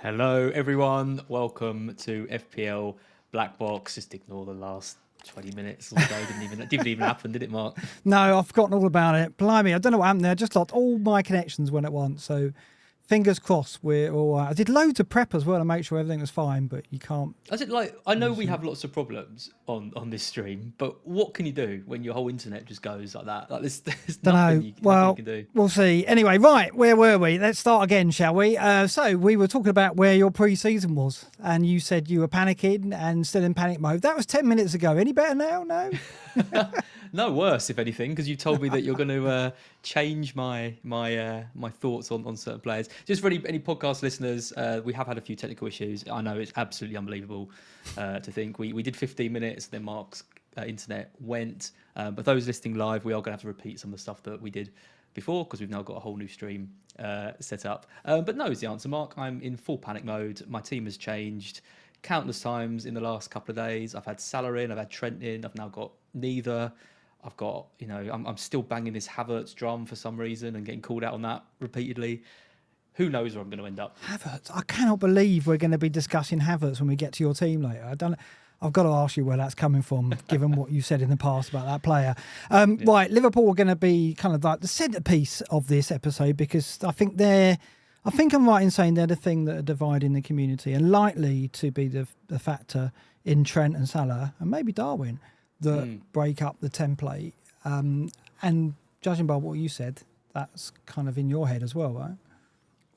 Hello, everyone. Welcome to FPL BlackBox. Just ignore the last 20 minutes or so. Didn't even happen, did it, Mark? No, I've forgotten all about it. Blimey, I don't know what happened there. I just lost all my connections went at once. So fingers crossed we're all right. I did loads of prep as well to make sure everything was fine, but you can't. I know we have lots of problems on this stream, but what can you do when your whole internet just goes like that? Like there's nothing you can do. We'll see. Anyway, right, where were we? Let's start again, shall we? So we were talking about where your pre-season was, and you said you were panicking and still in panic mode. That was 10 minutes ago. Any better now? No? No, worse, if anything, because you told me that you're going to change my thoughts on certain players. Just for any podcast listeners, we have had a few technical issues. I know it's absolutely unbelievable to think. We did 15 minutes, then Mark's internet went. But those listening live, we are going to have to repeat some of the stuff that we did before because we've now got a whole new stream set up. But no is the answer, Mark. I'm in full panic mode. My team has changed countless times in the last couple of days. I've had Salah in, I've had Trent in, I've now got neither. I've got, I'm still banging this Havertz drum for some reason and getting called out on that repeatedly. Who knows where I'm going to end up? Havertz. I cannot believe we're going to be discussing Havertz when we get to your team later. I've got to ask you where that's coming from, given what you said in the past about that player. Right, Liverpool are going to be kind of like the centrepiece of this episode because I think I'm right in saying they're the thing that are dividing the community and likely to be the factor in Trent and Salah and maybe Darwin that break up the template. And judging by what you said, that's kind of in your head as well, right?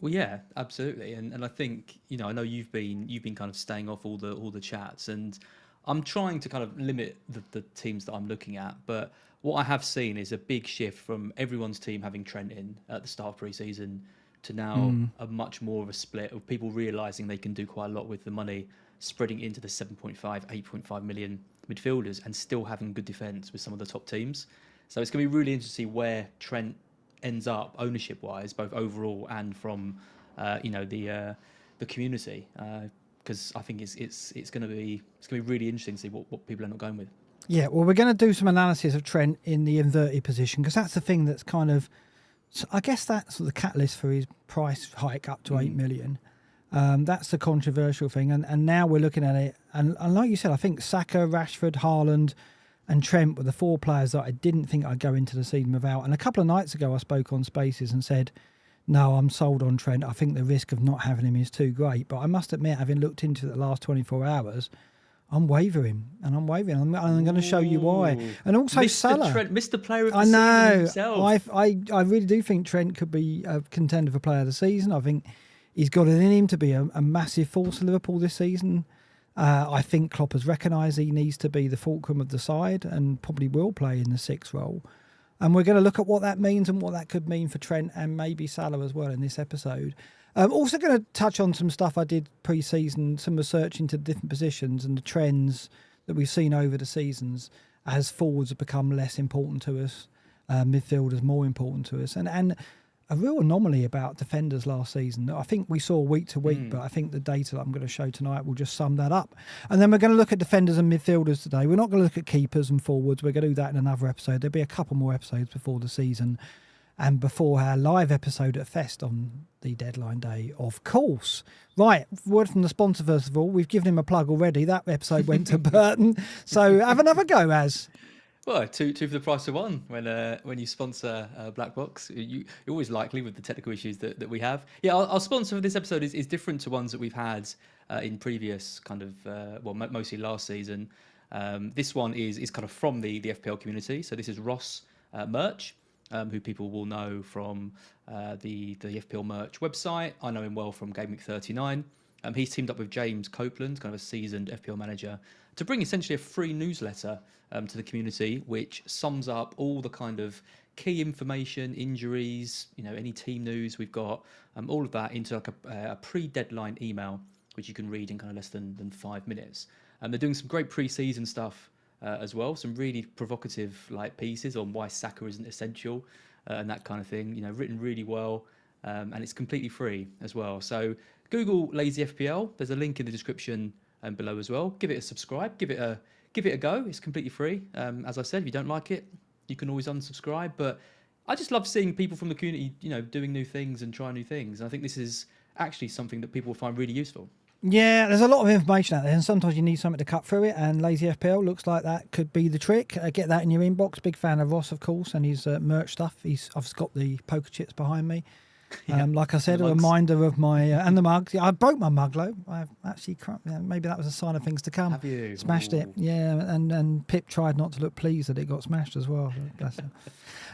Well, yeah, absolutely. And I think, I know you've been kind of staying off all the chats, and I'm trying to kind of limit the teams that I'm looking at. But what I have seen is a big shift from everyone's team having Trent in at the start of pre-season to now a much more of a split of people realising they can do quite a lot with the money, spreading into the 7.5, 8.5 million midfielders and still having good defence with some of the top teams. So it's going to be really interesting to see where Trent ends up ownership-wise, both overall and from the community. Because I think it's going to be really interesting to see what people end up going with. Yeah, well, we're going to do some analysis of Trent in the inverted position because that's the thing that's kind of, I guess that's the catalyst for his price hike up to 8 million. That's the controversial thing. And now we're looking at it. And like you said, I think Saka, Rashford, Haaland and Trent were the four players that I didn't think I'd go into the season without. And a couple of nights ago, I spoke on Spaces and said, no, I'm sold on Trent. I think the risk of not having him is too great. But I must admit, having looked into the last 24 hours, I'm wavering. I'm going to show you why. And also Mr. Salah. Trent, Mr. Player of the Season himself. I really do think Trent could be a contender for Player of the Season. I think he's got it in him to be a massive force for Liverpool this season. I think Klopp has recognised he needs to be the fulcrum of the side and probably will play in the sixth role. And we're going to look at what that means and what that could mean for Trent and maybe Salah as well in this episode. Also going to touch on some stuff I did pre-season, some research into different positions and the trends that we've seen over the seasons as forwards have become less important to us, midfielders more important to us. And a real anomaly about defenders last season. I think we saw week to week, but I think the data that I'm going to show tonight will just sum that up. And then we're going to look at defenders and midfielders today. We're not going to look at keepers and forwards. We're going to do that in another episode. There'll be a couple more episodes before the season and before our live episode at Fest on the deadline day, of course. Right, word from the sponsor first of all. We've given him a plug already. That episode went to Burton. So have another go, Az. Well, two for the price of one when you sponsor BlackBox. You're always likely with the technical issues that we have. Yeah, our sponsor for this episode is different to ones that we've had in previous kind of, mostly last season. This one is kind of from the FPL community. So this is Ross Merch, who people will know from the FPL Merch website. I know him well from Gameweek 39. He's teamed up with James Copeland, kind of a seasoned FPL manager, to bring essentially a free newsletter to the community, which sums up all the kind of key information, injuries, any team news we've got, all of that into like a pre-deadline email, which you can read in kind of less than 5 minutes. And they're doing some great pre-season stuff as well, some really provocative pieces on why Saka isn't essential and that kind of thing. Written really well, and it's completely free as well. So Google Lazy FPL. There's a link in the description below as well. Give it a subscribe. Give it a go. It's completely free. As I said, if you don't like it, you can always unsubscribe. But I just love seeing people from the community, doing new things and trying new things. And I think this is actually something that people will find really useful. Yeah, there's a lot of information out there, and sometimes you need something to cut through it, and Lazy FPL looks like that could be the trick. Get that in your inbox. Big fan of Ross, of course, and his merch stuff. I've got the poker chips behind me. Yeah, like I said, a reminder of my and the mug. I broke my mug though. I've actually maybe that was a sign of things to come. Have you smashed it? Yeah, and Pip tried not to look pleased that it got smashed as well. Bless her.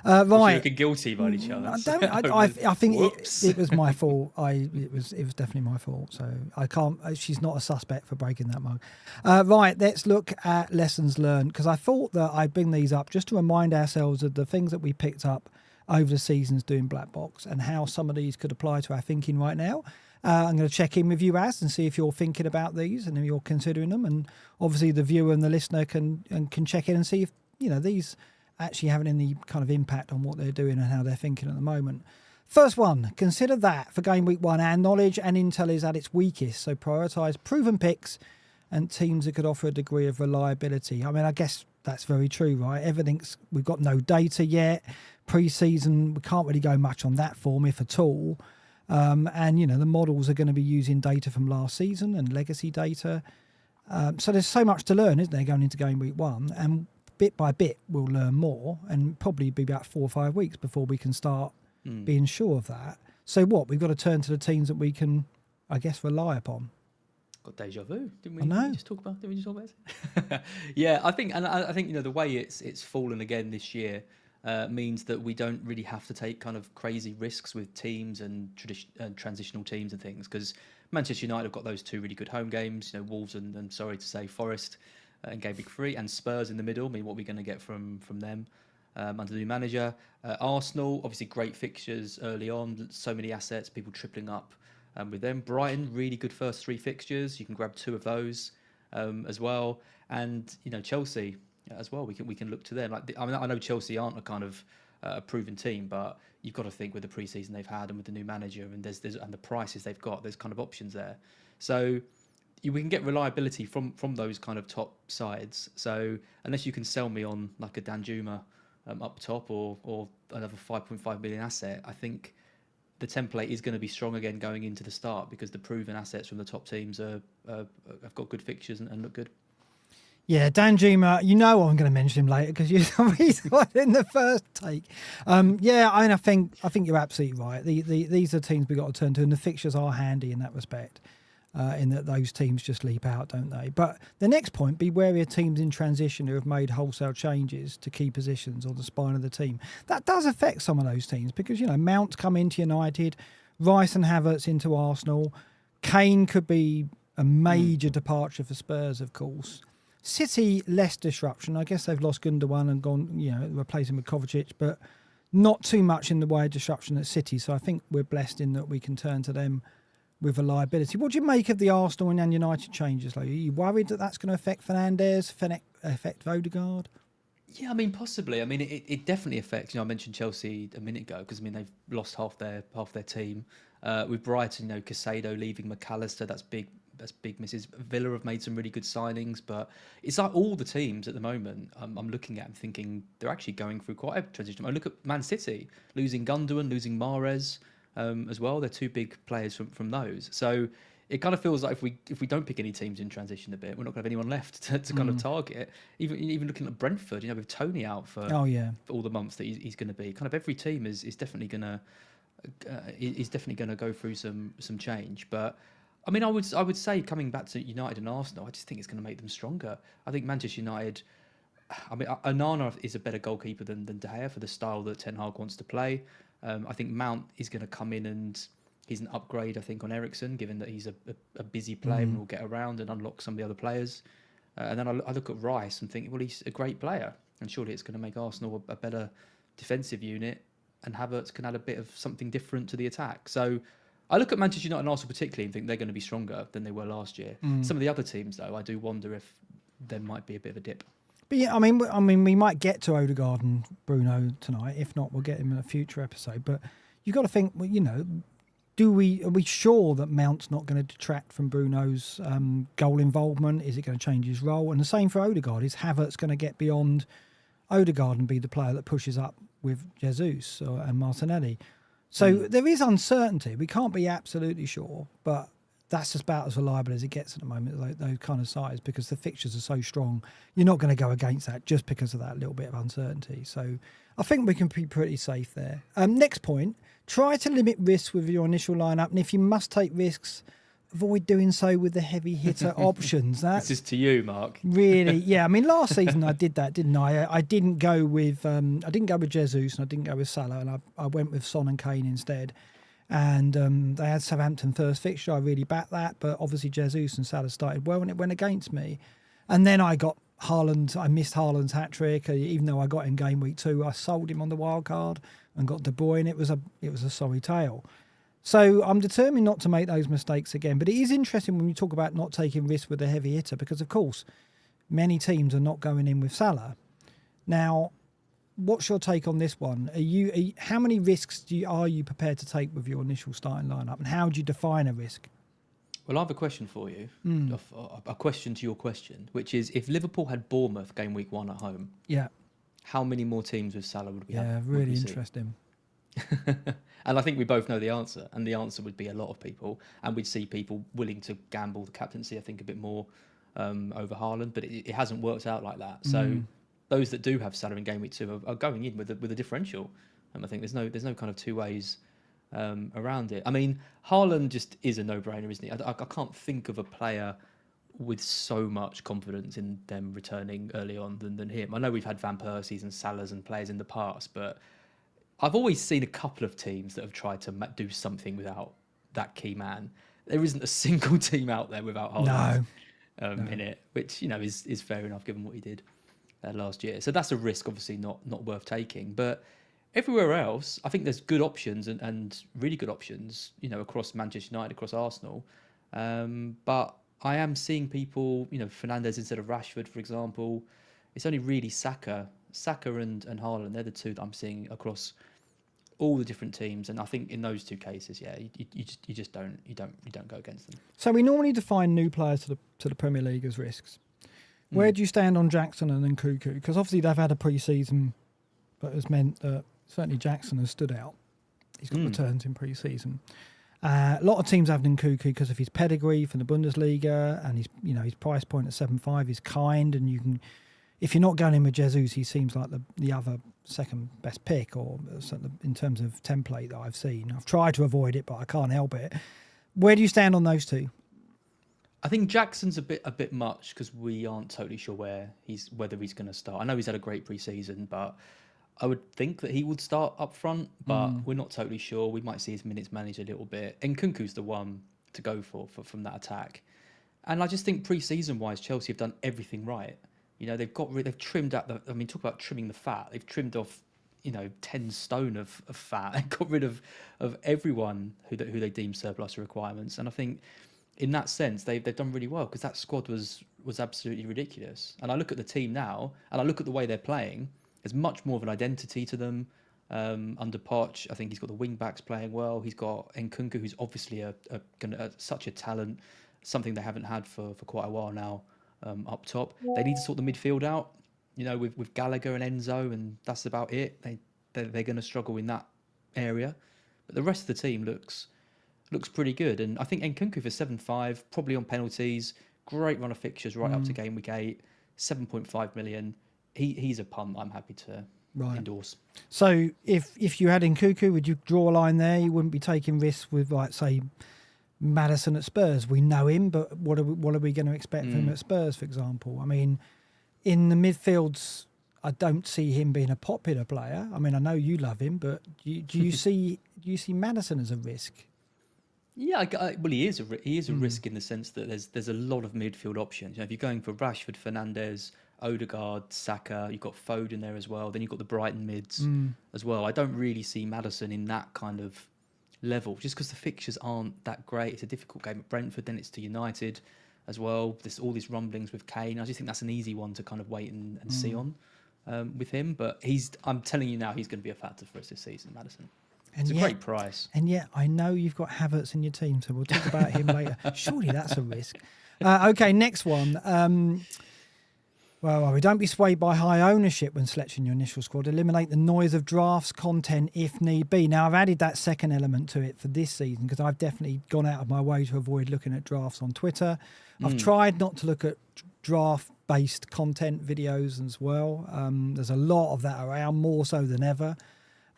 Was Right, you looking guilty by any chance? I think it was my fault. It was definitely my fault. So I can't. She's not a suspect for breaking that mug. Right, let's look at lessons learned, because I thought that I'd bring these up just to remind ourselves of the things that we picked up over the seasons doing Black Box and how some of these could apply to our thinking right now. I'm going to check in with you, Az, and see if you're thinking about these and if you're considering them. And obviously the viewer and the listener can check in and see if these actually having any kind of impact on what they're doing and how they're thinking at the moment. First one, consider that for game week 1, our knowledge and intel is at its weakest. So prioritise proven picks and teams that could offer a degree of reliability. I mean, I guess that's very true, right? We've got no data yet. Pre-season, we can't really go much on that form, if at all. And, the models are going to be using data from last season and legacy data. So there's so much to learn, isn't there, going into game week 1? And bit by bit, we'll learn more, and probably be about 4 or 5 weeks before we can start being sure of that. So what? We've got to turn to the teams that we can, I guess, rely upon. Got deja vu, didn't we? I know. Didn't we just talk about it? Yeah, I think the way it's fallen again this year means that we don't really have to take kind of crazy risks with teams and transitional teams and things, because Manchester United have got those 2 really good home games. Wolves and sorry to say Forest in game week 3, and Spurs in the middle. I mean, what are we going to get from them under the new manager? Arsenal, obviously great fixtures early on, so many assets, people tripling up with them. Brighton, really good first 3 fixtures. You can grab 2 of those as well, and Chelsea as well. We can look to them. I know Chelsea aren't a kind of a proven team, but you've got to think with the pre-season they've had and with the new manager and there's and the prices they've got, there's kind of options there. So we can get reliability from those kind of top sides. So unless you can sell me on like a Danjuma up top or another 5.5 million asset, I think the template is going to be strong again going into the start, because the proven assets from the top teams have got good fixtures and look good. Yeah, Danjuma, I'm going to mention him later because he's in the first take. I think you're absolutely right. These are teams we've got to turn to, and the fixtures are handy in that respect, in that those teams just leap out, don't they? But the next point, be wary of teams in transition who have made wholesale changes to key positions or the spine of the team. That does affect some of those teams because, Mount's come into United, Rice and Havertz into Arsenal, Kane could be a major departure for Spurs, of course. City, less disruption. I guess they've lost Gundogan and gone, replacing with Kovacic, but not too much in the way of disruption at City. So I think we're blessed in that we can turn to them with reliability. What do you make of the Arsenal and United changes? Are you worried that that's going to affect Fernandes, affect Odegaard? Yeah, I mean, possibly. I mean, it definitely affects. I mentioned Chelsea a minute ago because they've lost half their team. With Brighton, Caicedo leaving, McAllister, that's big misses. Villa have made some really good signings, but it's like all the teams at the moment I'm looking at and thinking they're actually going through quite a transition. I look at Man City losing Gundogan, losing Mahrez as well. They're 2 big players from those. So it kind of feels like if we don't pick any teams in transition a bit, we're not going to have anyone left to kind of target. Even looking at Brentford, with Tony out for all the months that he's going to be, kind of every team is definitely going to go through some change. But I mean, I would say coming back to United and Arsenal, I just think it's going to make them stronger. I think Manchester United, I mean, Onana is a better goalkeeper than De Gea for the style that Ten Hag wants to play. I think Mount is going to come in and he's an upgrade, I think, on Eriksen, given that he's a busy player and will get around and unlock some of the other players. And then I look at Rice and think, well, he's a great player, and surely it's going to make Arsenal a better defensive unit, and Havertz can add a bit of something different to the attack. So I look at Manchester United and Arsenal particularly and think they're going to be stronger than they were last year. Some of the other teams, though, I do wonder if there might be a bit of a dip. But yeah, I mean, we might get to Odegaard and Bruno tonight. If not, we'll get him in a future episode. But you've got to think, well, are we sure that Mount's not going to detract from Bruno's goal involvement? Is it going to change his role? And the same for Odegaard. Is Havertz going to get beyond Odegaard and be the player that pushes up with Jesus and Martinelli? So there is uncertainty. We can't be absolutely sure, but that's about as reliable as it gets at the moment, those kind of sides, because the fixtures are so strong. You're not going to go against that just because of that little bit of uncertainty. So I think we can be pretty safe there. Next point, try to limit risks with your initial lineup. And if you must take risks, avoid doing so with the heavy hitter options. This is to you, Mark. Really, yeah. I mean, last season I did that, didn't I? I didn't go with Jesus and I didn't go with Salah, and I went with Son and Kane instead. And they had Southampton first fixture. I really backed that, but obviously Jesus and Salah started well, and it went against me. And then I got Haaland. I missed Haaland's hat trick, even though I got him game week 2. I sold him on the wild card and got De Bruyne. It was a sorry tale. So I'm determined not to make those mistakes again. But it is interesting when you talk about not taking risks with a heavy hitter, because of course many teams are not going in with Salah. Now, what's your take on this one? How many risks are you prepared to take with your initial starting lineup, and how do you define a risk? Well, I have a question for you. A question to your question, which is, if Liverpool had Bournemouth game week 1 at home, how many more teams with Salah would we have? Yeah, really interesting. And I think we both know the answer, and the answer would be a lot of people, and we'd see people willing to gamble the captaincy, I think, a bit more over Haaland, but it hasn't worked out like that. So those that do have Salah in game week 2 are going in with a differential. I think there's no kind of two ways around it. I mean, Haaland just is a no-brainer, isn't he? I can't think of a player with so much confidence in them returning early on than him. I know we've had Van Persie's and Salah's and players in the past, but I've always seen a couple of teams that have tried to do something without that key man. There isn't a single team out there without Haaland in it, which is fair enough given what he did last year. So that's a risk, obviously not worth taking. But everywhere else, I think there's good options and really good options, across Manchester United, across Arsenal. But I am seeing people, Fernandes instead of Rashford, for example. It's only really Saka and Haaland. They're the two that I'm seeing across all the different teams, and I think in those two cases, you just don't go against them. So we normally define new players to the Premier League as risks. Where do you stand on Jackson and Nkunku? Because obviously they've had a pre-season that has meant that certainly Jackson has stood out. He's got returns in pre-season. A lot of teams have Nkunku because of his pedigree from the Bundesliga, and his price point at 7.5 is kind, and you can. If you're not going in with Jesus, he seems like the other second best pick, or in terms of template that I've seen. I've tried to avoid it, but I can't help it. Where do you stand on those two? I think Jackson's a bit much because we aren't totally sure whether he's going to start. I know he's had a great pre-season, but I would think that he would start up front, but we're not totally sure. We might see his minutes managed a little bit. And Nkunku's the one to go for from that attack. And I just think pre-season wise, Chelsea have done everything right. They've trimmed out talk about trimming the fat. They've trimmed off, 10 stone of fat and got rid of everyone who they deem surplus requirements. And I think in that sense, they've done really well, because that squad was absolutely ridiculous. And I look at the team now, and I look at the way they're playing. There's much more of an identity to them. Under Poch, I think he's got the wing backs playing well. He's got Nkunku, who's obviously such a talent, something they haven't had for quite a while now. Up top, they need to sort the midfield out, with Gallagher and Enzo, and that's about it. They're going to struggle in that area, but the rest of the team looks pretty good. And I think Nkunku for 7.5, probably on penalties, great run of fixtures right up to game week 8, 7.5 million. He's a punt I'm happy to endorse. So if you had Nkunku, would you draw a line there? You wouldn't be taking risks with, like, say, Maddison at Spurs. We know him, but what are we going to expect from him at Spurs, for example? I mean, in the midfields, I don't see him being a popular player. I mean, I know you love him, but do you see Maddison as a risk? Yeah, well, he is a risk in the sense that there's a lot of midfield options. If you're going for Rashford, Fernandes, Odegaard, Saka, you've got Foden there as well. Then you've got the Brighton mids as well. I don't really see Maddison in that kind of level, just because the fixtures aren't that great. It's a difficult game at Brentford, then it's to United as well. There's all these rumblings with Kane. I just think that's an easy one to kind of wait and see on with him. But I'm telling you now, he's going to be a factor for us this season, Maddison. It's a great price. And yet, I know you've got Havertz in your team, so we'll talk about him later. Surely that's a risk. Okay, next one. Well, don't be swayed by high ownership when selecting your initial squad. Eliminate the noise of drafts content if need be. Now, I've added that second element to it for this season because I've definitely gone out of my way to avoid looking at drafts on Twitter. I've tried not to look at draft-based content videos as well. There's a lot of that around, more so than ever.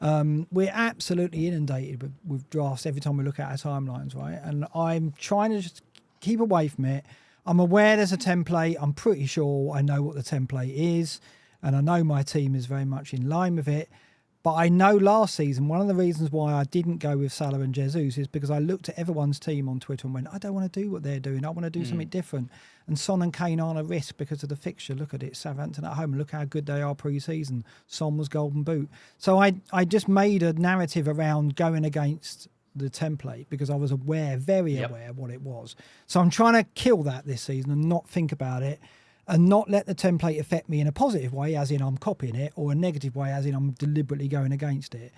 We're absolutely inundated with drafts every time we look at our timelines, right? And I'm trying to just keep away from it. I'm aware there's a template. I'm pretty sure I know what the template is, and I know my team is very much in line with it. But I know last season, one of the reasons why I didn't go with Salah and Jesus is because I looked at everyone's team on Twitter and went, I don't want to do what they're doing. I want to do something different. And Son and Kane aren't a risk because of the fixture. Look at it, Southampton at home. Look how good they are pre-season. Son was golden boot. So I just made a narrative around going against the template because I was very aware of what it was. So I'm trying to kill that this season and not think about it and not let the template affect me in a positive way, as in I'm copying it, or a negative way, as in I'm deliberately going against it.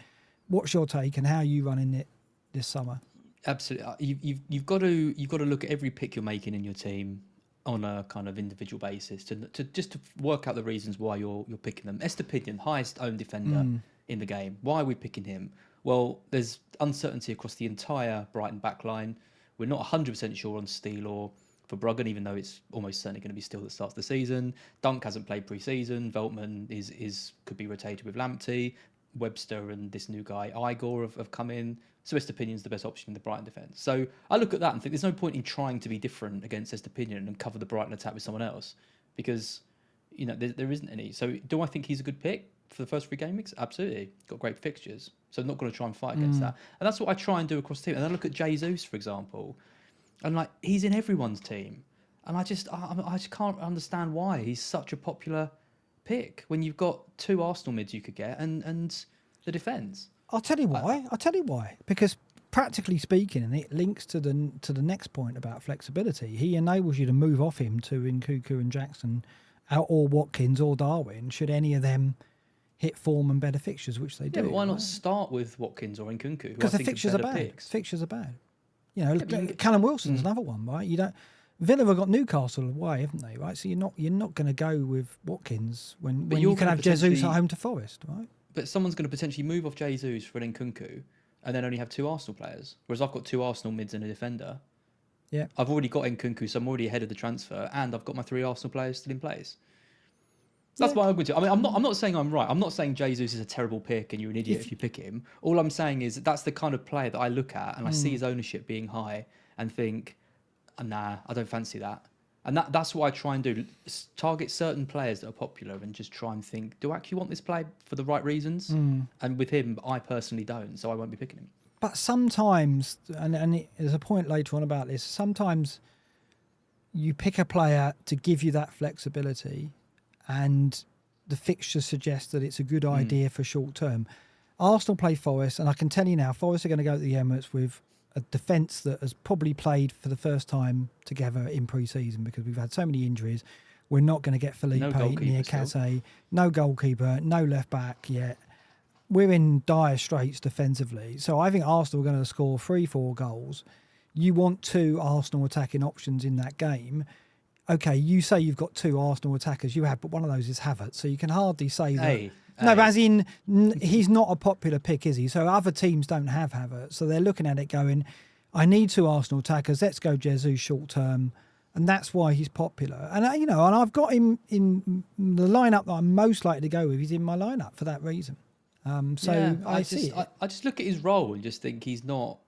What's your take and how are you running it this summer? Absolutely. You've got to look at every pick you're making in your team on a kind of individual basis to just to work out the reasons why you're picking them. Estepinian, highest owned defender in the game. Why are we picking him? Well, there's uncertainty across the entire Brighton backline. We're not 100% sure on Steele or Verbruggen, even though it's almost certainly going to be Steele that starts the season. Dunk hasn't played pre-season. Veltman could be rotated with Lamptey. Webster and this new guy Igor have come in. So Estepinion's the best option in the Brighton defence. So I look at that and think there's no point in trying to be different against Estepinion and cover the Brighton attack with someone else because there isn't any. So do I think he's a good pick for the first 3 game weeks? Absolutely. Got great fixtures. So I'm not going to try and fight against that. And that's what I try and do across the team. And I look at Jesus, for example, and like he's in everyone's team. And I just can't understand why he's such a popular pick when you've got 2 Arsenal mids you could get and the defence. I'll tell you why. Because practically speaking, and it links to the next point about flexibility, he enables you to move off him to Nkunku and Jackson or Watkins or Darwin should any of them hit form and better fixtures, which they do. Yeah, but why not start with Watkins or Nkunku? Because the fixtures are bad. Picks. Fixtures are bad. You know, Callum Wilson's another one, right? You don't. Villa have got Newcastle away, haven't they? Right, so you're not going to go with Watkins when you can have Jesus at home to Forest, right? But someone's going to potentially move off Jesus for an Nkunku and then only have 2 Arsenal players, whereas I've got 2 Arsenal mids and a defender. Yeah, I've already got Nkunku, so I'm already ahead of the transfer, and I've got my 3 Arsenal players still in place. That's why I'm going to. I mean, I'm not saying I'm right. I'm not saying Jesus is a terrible pick and you're an idiot if you pick him. All I'm saying is that's the kind of player that I look at and I see his ownership being high and think, nah, I don't fancy that. And that's what I try and do. Target certain players that are popular and just try and think, do I actually want this player for the right reasons? And with him, I personally don't, so I won't be picking him. But sometimes, and there's a point later on about this, sometimes you pick a player to give you that flexibility and the fixture suggests that it's a good idea for short term. Arsenal play Forest, and I can tell you now, Forest are going to go to the Emirates with a defence that has probably played for the first time together in pre-season because we've had so many injuries. We're not going to get Felipe, Niakate, no goalkeeper, no left back yet. We're in dire straits defensively. So I think Arsenal are going to score 3-4 goals. You want 2 Arsenal attacking options in that game. Okay, you say you've got 2 Arsenal attackers, you have, but one of those is Havertz. So you can hardly say that. No, but as in, he's not a popular pick, is he? So other teams don't have Havertz. So they're looking at it going, I need 2 Arsenal attackers. Let's go Jesus short term. And that's why he's popular. And, and I've got him in the lineup that I'm most likely to go with. He's in my lineup for that reason. I just look at his role and just think he's not.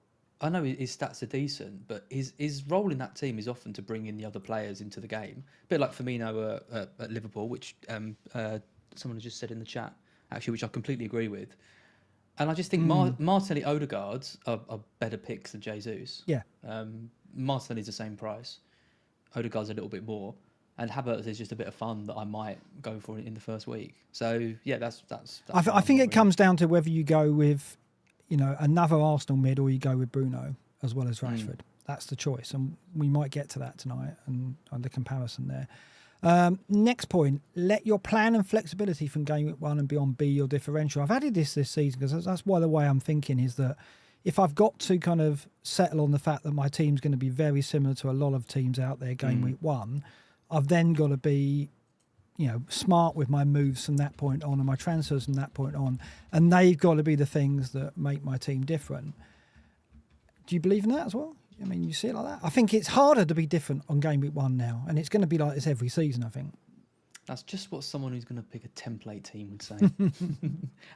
I know his stats are decent, but his role in that team is often to bring in the other players into the game. A bit like Firmino at Liverpool, which someone has just said in the chat, actually, which I completely agree with. And I just think Martinelli, Odegaard are better picks than Jesus. Yeah. Martinelli's the same price. Odegaard's a little bit more. And Havertz is just a bit of fun that I might go for in the first week. So, yeah, that's I think it comes down to whether you go with another Arsenal mid or you go with Bruno as well as Rashford. That's the choice. And we might get to that tonight and the comparison there. Next point, let your plan and flexibility from game week 1 and beyond be your differential. I've added this season because that's why the way I'm thinking is that if I've got to kind of settle on the fact that my team's going to be very similar to a lot of teams out there game week 1, I've then got to be, smart with my moves from that point on and my transfers from that point on, and they've got to be the things that make my team different. Do you believe in that as well? I mean, you see it like that? I think it's harder to be different on game week 1 now, and it's going to be like this every season, I think. That's just what someone who's going to pick a template team would say.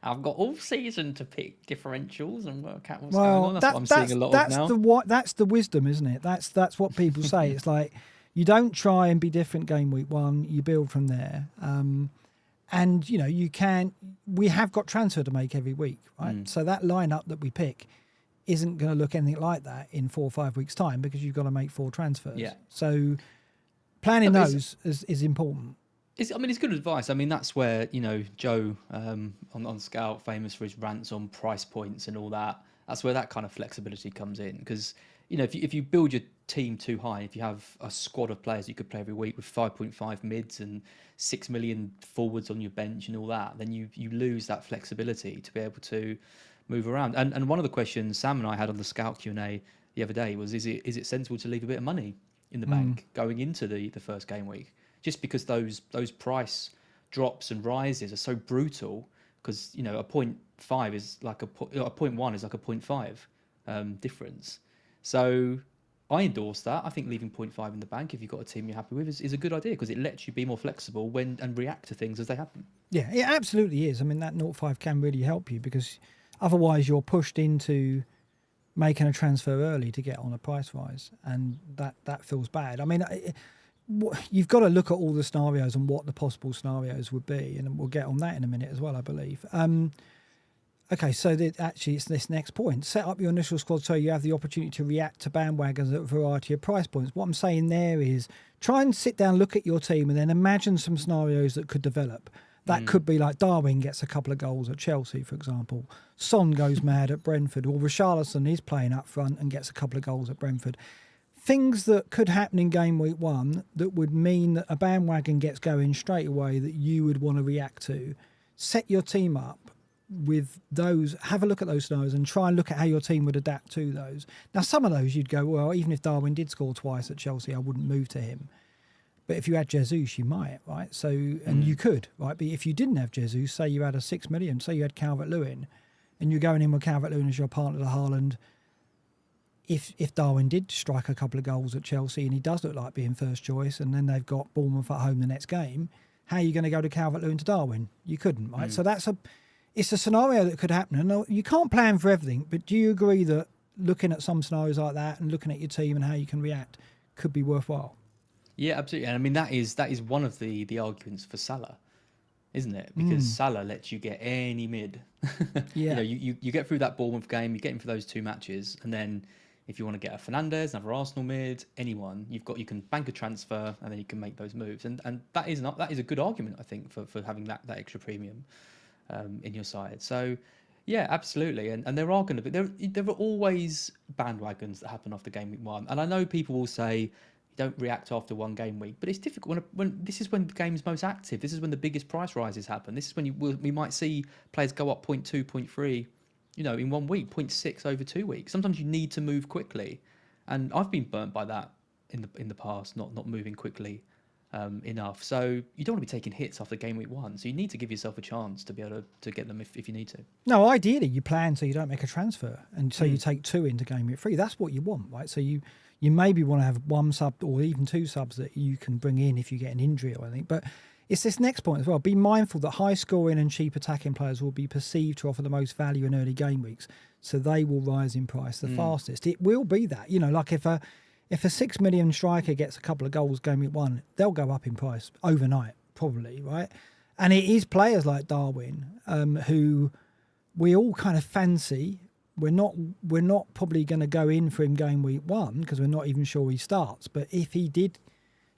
I've got all season to pick differentials and work out what's going on. That's what I'm seeing a lot of now. That's the wisdom, isn't it? That's what people say. It's like, you don't try and be different game week 1. You build from there. And, we have got transfer to make every week, right? So that lineup that we pick isn't going to look anything like that in 4 or 5 weeks' time, because you've got to make 4 transfers. Yeah. So planning those is important. It's good advice. I mean, that's where, Joe on Scout, famous for his rants on price points and all that. That's where that kind of flexibility comes in. Because, if you build your team too high, if you have a squad of players you could play every week with 5.5 mids and 6 million forwards on your bench and all that, then you lose that flexibility to be able to move around. And one of the questions Sam and I had on the Scout Q&A the other day was, is it sensible to leave a bit of money in the bank going into the first game week? Just because those price drops and rises are so brutal, because a 0.5 is like a 0.1 is like a 0.5 difference. So I endorse that. I think leaving 0.5 in the bank if you've got a team you're happy with is a good idea, because it lets you be more flexible and react to things as they happen. Yeah, it absolutely is. I mean, that 0.5 can really help you, because otherwise you're pushed into making a transfer early to get on a price rise, and that feels bad. I mean, you've got to look at all the scenarios and what the possible scenarios would be, and we'll get on that in a minute as well, I believe. Okay, so actually it's this next point. Set up your initial squad so you have the opportunity to react to bandwagons at a variety of price points. What I'm saying there is, try and sit down, look at your team, and then imagine some scenarios that could develop. That could be like Darwin gets a couple of goals at Chelsea, for example. Son goes mad at Brentford, or Richarlison is playing up front and gets a couple of goals at Brentford. Things that could happen in game week 1 that would mean that a bandwagon gets going straight away that you would want to react to. Set your team up with those, have a look at those scenarios and try and look at how your team would adapt to those. Now, some of those you'd go, well, even if Darwin did score twice at Chelsea, I wouldn't move to him. But if you had Jesus, you might, right? So, and you could, right? But if you didn't have Jesus, say you had a 6 million, say you had Calvert-Lewin, and you're going in with Calvert-Lewin as your partner to Haaland, if Darwin did strike a couple of goals at Chelsea and he does look like being first choice, and then they've got Bournemouth at home the next game, how are you going to go to Calvert-Lewin to Darwin? You couldn't, right? So it's a scenario that could happen. And you can't plan for everything, but do you agree that looking at some scenarios like that and looking at your team and how you can react could be worthwhile? Yeah, absolutely. And I mean, that is one of the arguments for Salah, isn't it? Because Salah lets you get any mid. Yeah. You get through that Bournemouth game, you get him for those 2 matches, and then if you want to get a Fernandes, another Arsenal mid, anyone, you can bank a transfer, and then you can make those moves. And that is a good argument, I think, for having that extra premium in your side. So yeah, absolutely. And there are going to be there are always bandwagons that happen after game week 1. And I know people will say, don't react after one game week, but it's difficult when this is when the game's most active. This is when the biggest price rises happen. This is when we might see players go up 0.2, 0.3, in 1 week, 0.6 over 2 weeks. Sometimes you need to move quickly, and I've been burnt by that in the past, not moving quickly enough. So you don't want to be taking hits after game week 1. So you need to give yourself a chance to be able to get them if you need to. No, ideally you plan so you don't make a transfer, and so you take 2 into game week 3. That's what you want, right? So you maybe want to have 1 sub or even 2 subs that you can bring in if you get an injury or anything. But it's this next point as well. Be mindful that high scoring and cheap attacking players will be perceived to offer the most value in early game weeks, so they will rise in price the fastest. It will be that, like if a 6 million striker gets a couple of goals game week 1, they'll go up in price overnight, probably, right? And it is players like Darwin who we all kind of fancy. We're not probably going to go in for him game week 1 because we're not even sure he starts. But if he did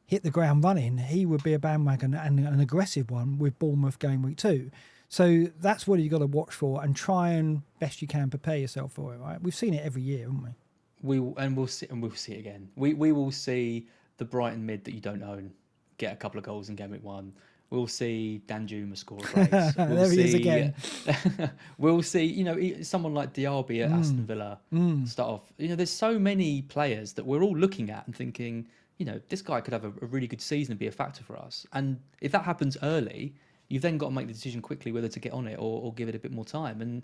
hit the ground running, he would be a bandwagon and an aggressive one with Bournemouth game week 2. So that's what you've got to watch for, and try and best you can prepare yourself for it. Right? We've seen it every year, haven't we? We'll see it again. We will see the Brighton mid that you don't own get a couple of goals in game week 1. We'll see Danjuma score a brace. There he is again. We'll see, someone like Diaby at Aston Villa start off. There's so many players that we're all looking at and thinking, this guy could have a really good season and be a factor for us. And if that happens early, you've then got to make the decision quickly whether to get on it or give it a bit more time. And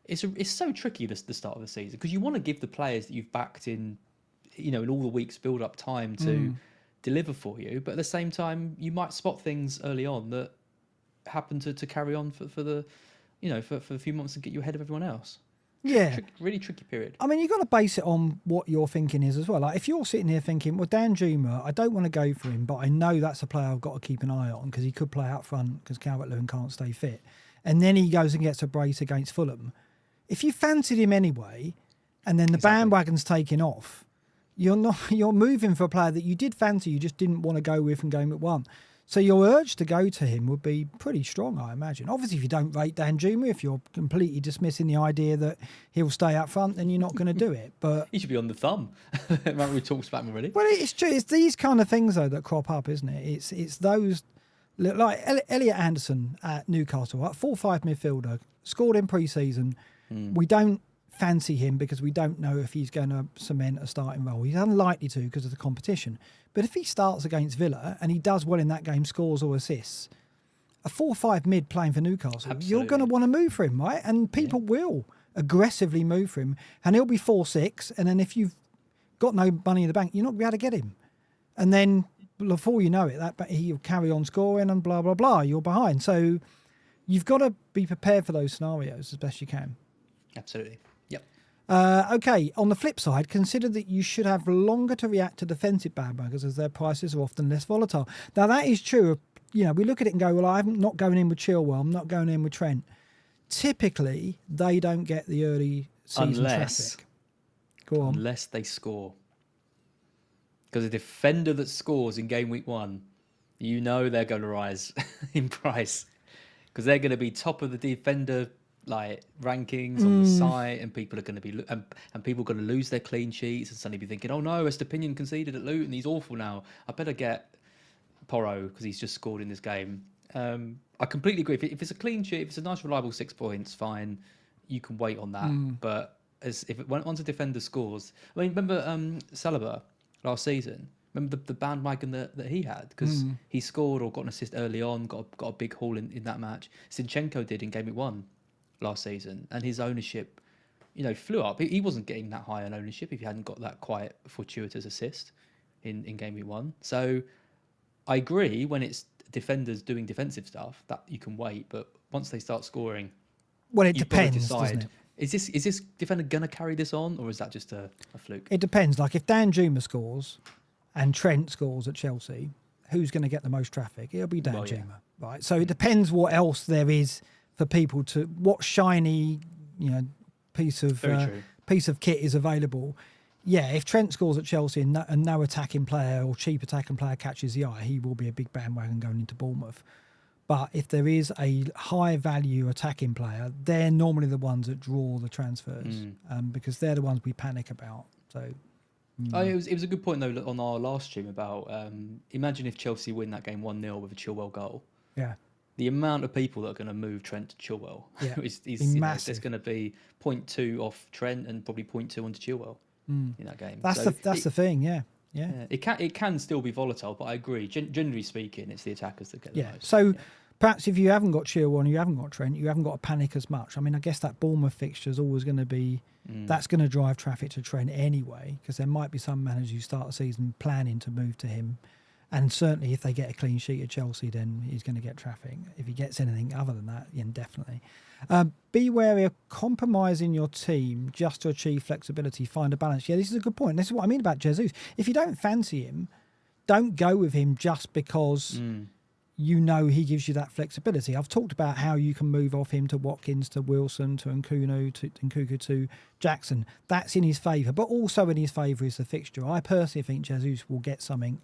it's so tricky the start of the season, because you want to give the players that you've backed in all the weeks build up time to deliver for you, but at the same time you might spot things early on that happen to carry on for the for a few months and get you ahead of everyone else. Really tricky period. I mean, you've got to base it on what your thinking is as well. Like, if you're sitting here thinking, well, Dan Juma, I don't want to go for him, but I know that's a player I've got to keep an eye on because he could play out front because Calvert-Lewin can't stay fit, and then he goes and gets a brace against Fulham. If you fancied him anyway, and then the bandwagon's taking off, you're moving for a player that you did fancy, you just didn't want to go with from game week 1. So your urge to go to him would be pretty strong, I imagine. Obviously, if you don't rate Dan Juma, if you're completely dismissing the idea that he'll stay up front, then you're not going to do it. But he should be on the thumb. Remember we talked about him already. Well, it's true. It's these kind of things though that crop up, isn't it? It's those, like Elliot Anderson at Newcastle, right? 4-5 midfielder, scored in pre-season. We don't fancy him because we don't know if he's going to cement a starting role. He's unlikely to because of the competition. But if he starts against Villa and he does well in that game, scores or assists, a 4-5 mid playing for Newcastle, you're going to want to move for him, right? And people will aggressively move for him. And he'll be 4-6. And then if you've got no money in the bank, you're not going to be able to get him. And then before you know it, he'll carry on scoring and blah, blah, blah. You're behind. So you've got to be prepared for those scenarios as best you can. Absolutely. Yep. Okay, on the flip side, consider that you should have longer to react to defensive bandwagons as their prices are often less volatile. Now, that is true. We look at it and go, well, I'm not going in with Chilwell, I'm not going in with Trent. Typically, they don't get the early season traffic. Go on. Unless they score. Because a defender that scores in game week 1, they're going to rise in price. Because they're going to be top of the defender rankings on the site, and people are going to be and people are going to lose their clean sheets and suddenly be thinking, oh no, Estepinian conceded at Luton, he's awful now, I better get Porro because he's just scored in this game. I completely agree. If it's a clean sheet, if it's a nice reliable 6 points, fine, you can wait on that. But once a defender scores, I mean, remember Salah last season? Remember the bandwagon that he had because he scored or got an assist early on, got a big haul in that match. Zinchenko did in game week 1 last season, and his ownership, flew up. He wasn't getting that high on ownership if he hadn't got that quite fortuitous assist in game week 1. So I agree when it's defenders doing defensive stuff that you can wait, but once they start scoring, well, it depends, doesn't it? Is this defender going to carry this on, or is that just a fluke? It depends. Like if Dan Juma scores and Trent scores at Chelsea, who's going to get the most traffic? It'll be Dan Juma, right? So it depends what else there is for people to, what shiny, piece of kit is available. Yeah, if Trent scores at Chelsea and no attacking player or cheap attacking player catches the eye, he will be a big bandwagon going into Bournemouth. But if there is a high value attacking player, they're normally the ones that draw the transfers because they're the ones we panic about. So. It was a good point though on our last stream about imagine if Chelsea win that game 1-0 with a Chilwell goal. Yeah. The amount of people that are going to move Trent to Chilwell is massive. There's going to be 0.2 off Trent and probably 0.2 onto Chilwell in that game. That's the thing, yeah. It can still be volatile, but I agree. Generally speaking, it's the attackers that get the most. So perhaps if you haven't got Chilwell and you haven't got Trent, you haven't got to panic as much. I mean, I guess that Bournemouth fixture is always going to be that's going to drive traffic to Trent anyway, because there might be some managers who start the season planning to move to him. And certainly if they get a clean sheet at Chelsea, then he's going to get traffic. If he gets anything other than that, then definitely. Be wary of compromising your team just to achieve flexibility. Find a balance. Yeah, this is a good point. This is what I mean about Jesus. If you don't fancy him, don't go with him just because he gives you that flexibility. I've talked about how you can move off him to Watkins, to Wilson, to Nkunku, to Jackson. That's in his favour. But also in his favour is the fixture. I personally think Jesus will get something,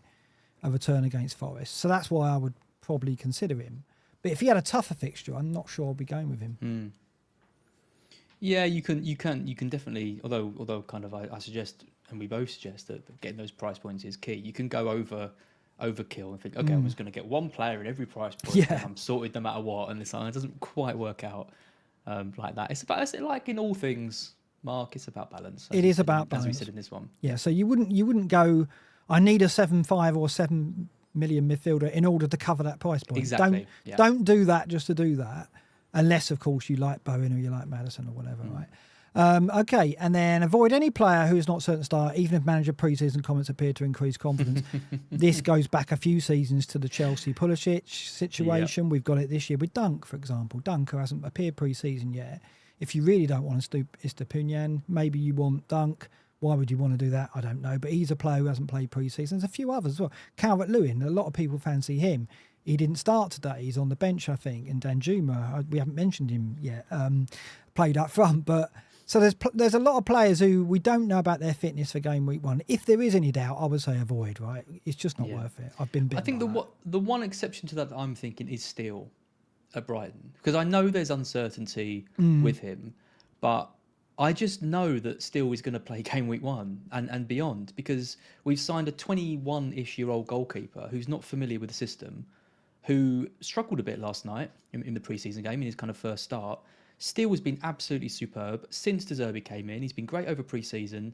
a return against Forest. So that's why I would probably consider him. But if he had a tougher fixture, I'm not sure I'll be going with him. Yeah, you can definitely, although kind of I suggest, and we both suggest that getting those price points is key. You can go overkill and think, okay, I'm just going to get one player in every price point. Yeah. I'm sorted no matter what, and it doesn't quite work out like that. It's like in all things, Mark. It's about balance. It is about balance, as we said in this one. Yeah, so you wouldn't go, I need a 7.5 or 7 million midfielder in order to cover that price point. Exactly. Don't do that just to do that, unless of course you like Bowen or you like Maddison or whatever, right? Okay, and then avoid any player who is not certain to start, even if manager pre-season comments appear to increase confidence. This goes back a few seasons to the Chelsea Pulisic situation. We've got it this year with Dunk, for example. Dunk, who hasn't appeared pre-season yet. If you really don't want to Estepinian, maybe you want Dunk. Why would you want to do that? I don't know. But he's a player who hasn't played pre-season. There's a few others as well. Calvert-Lewin, a lot of people fancy him. He didn't start today. He's on the bench, I think. And Danjuma, we haven't mentioned him yet, played up front. But so there's a lot of players who we don't know about their fitness for game week 1. If there is any doubt, I would say avoid, right? It's just not worth it. I've been bitten. I think the one exception to that I'm thinking is Steele at Brighton. Because I know there's uncertainty with him. But I just know that Steele is going to play game week 1 and beyond, because we've signed a 21-ish-year-old goalkeeper who's not familiar with the system, who struggled a bit last night in the pre-season game in his kind of first start. Steele has been absolutely superb since De Zerbi came in. He's been great over pre-season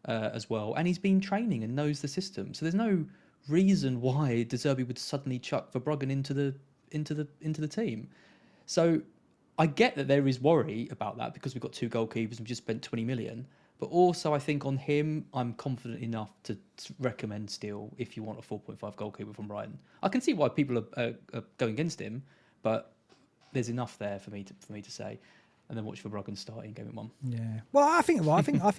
as well, and he's been training and knows the system. So there's no reason why De Zerbi would suddenly chuck Verbruggen into the team. So I get that there is worry about that because we've got 2 goalkeepers and we've just spent 20 million. But also I think on him, I'm confident enough to recommend Steele if you want a 4.5 goalkeeper from Brighton. I can see why people are going against him, but there's enough there for me to say. And then watch Verbruggen start in game week 1. Yeah. Well, I think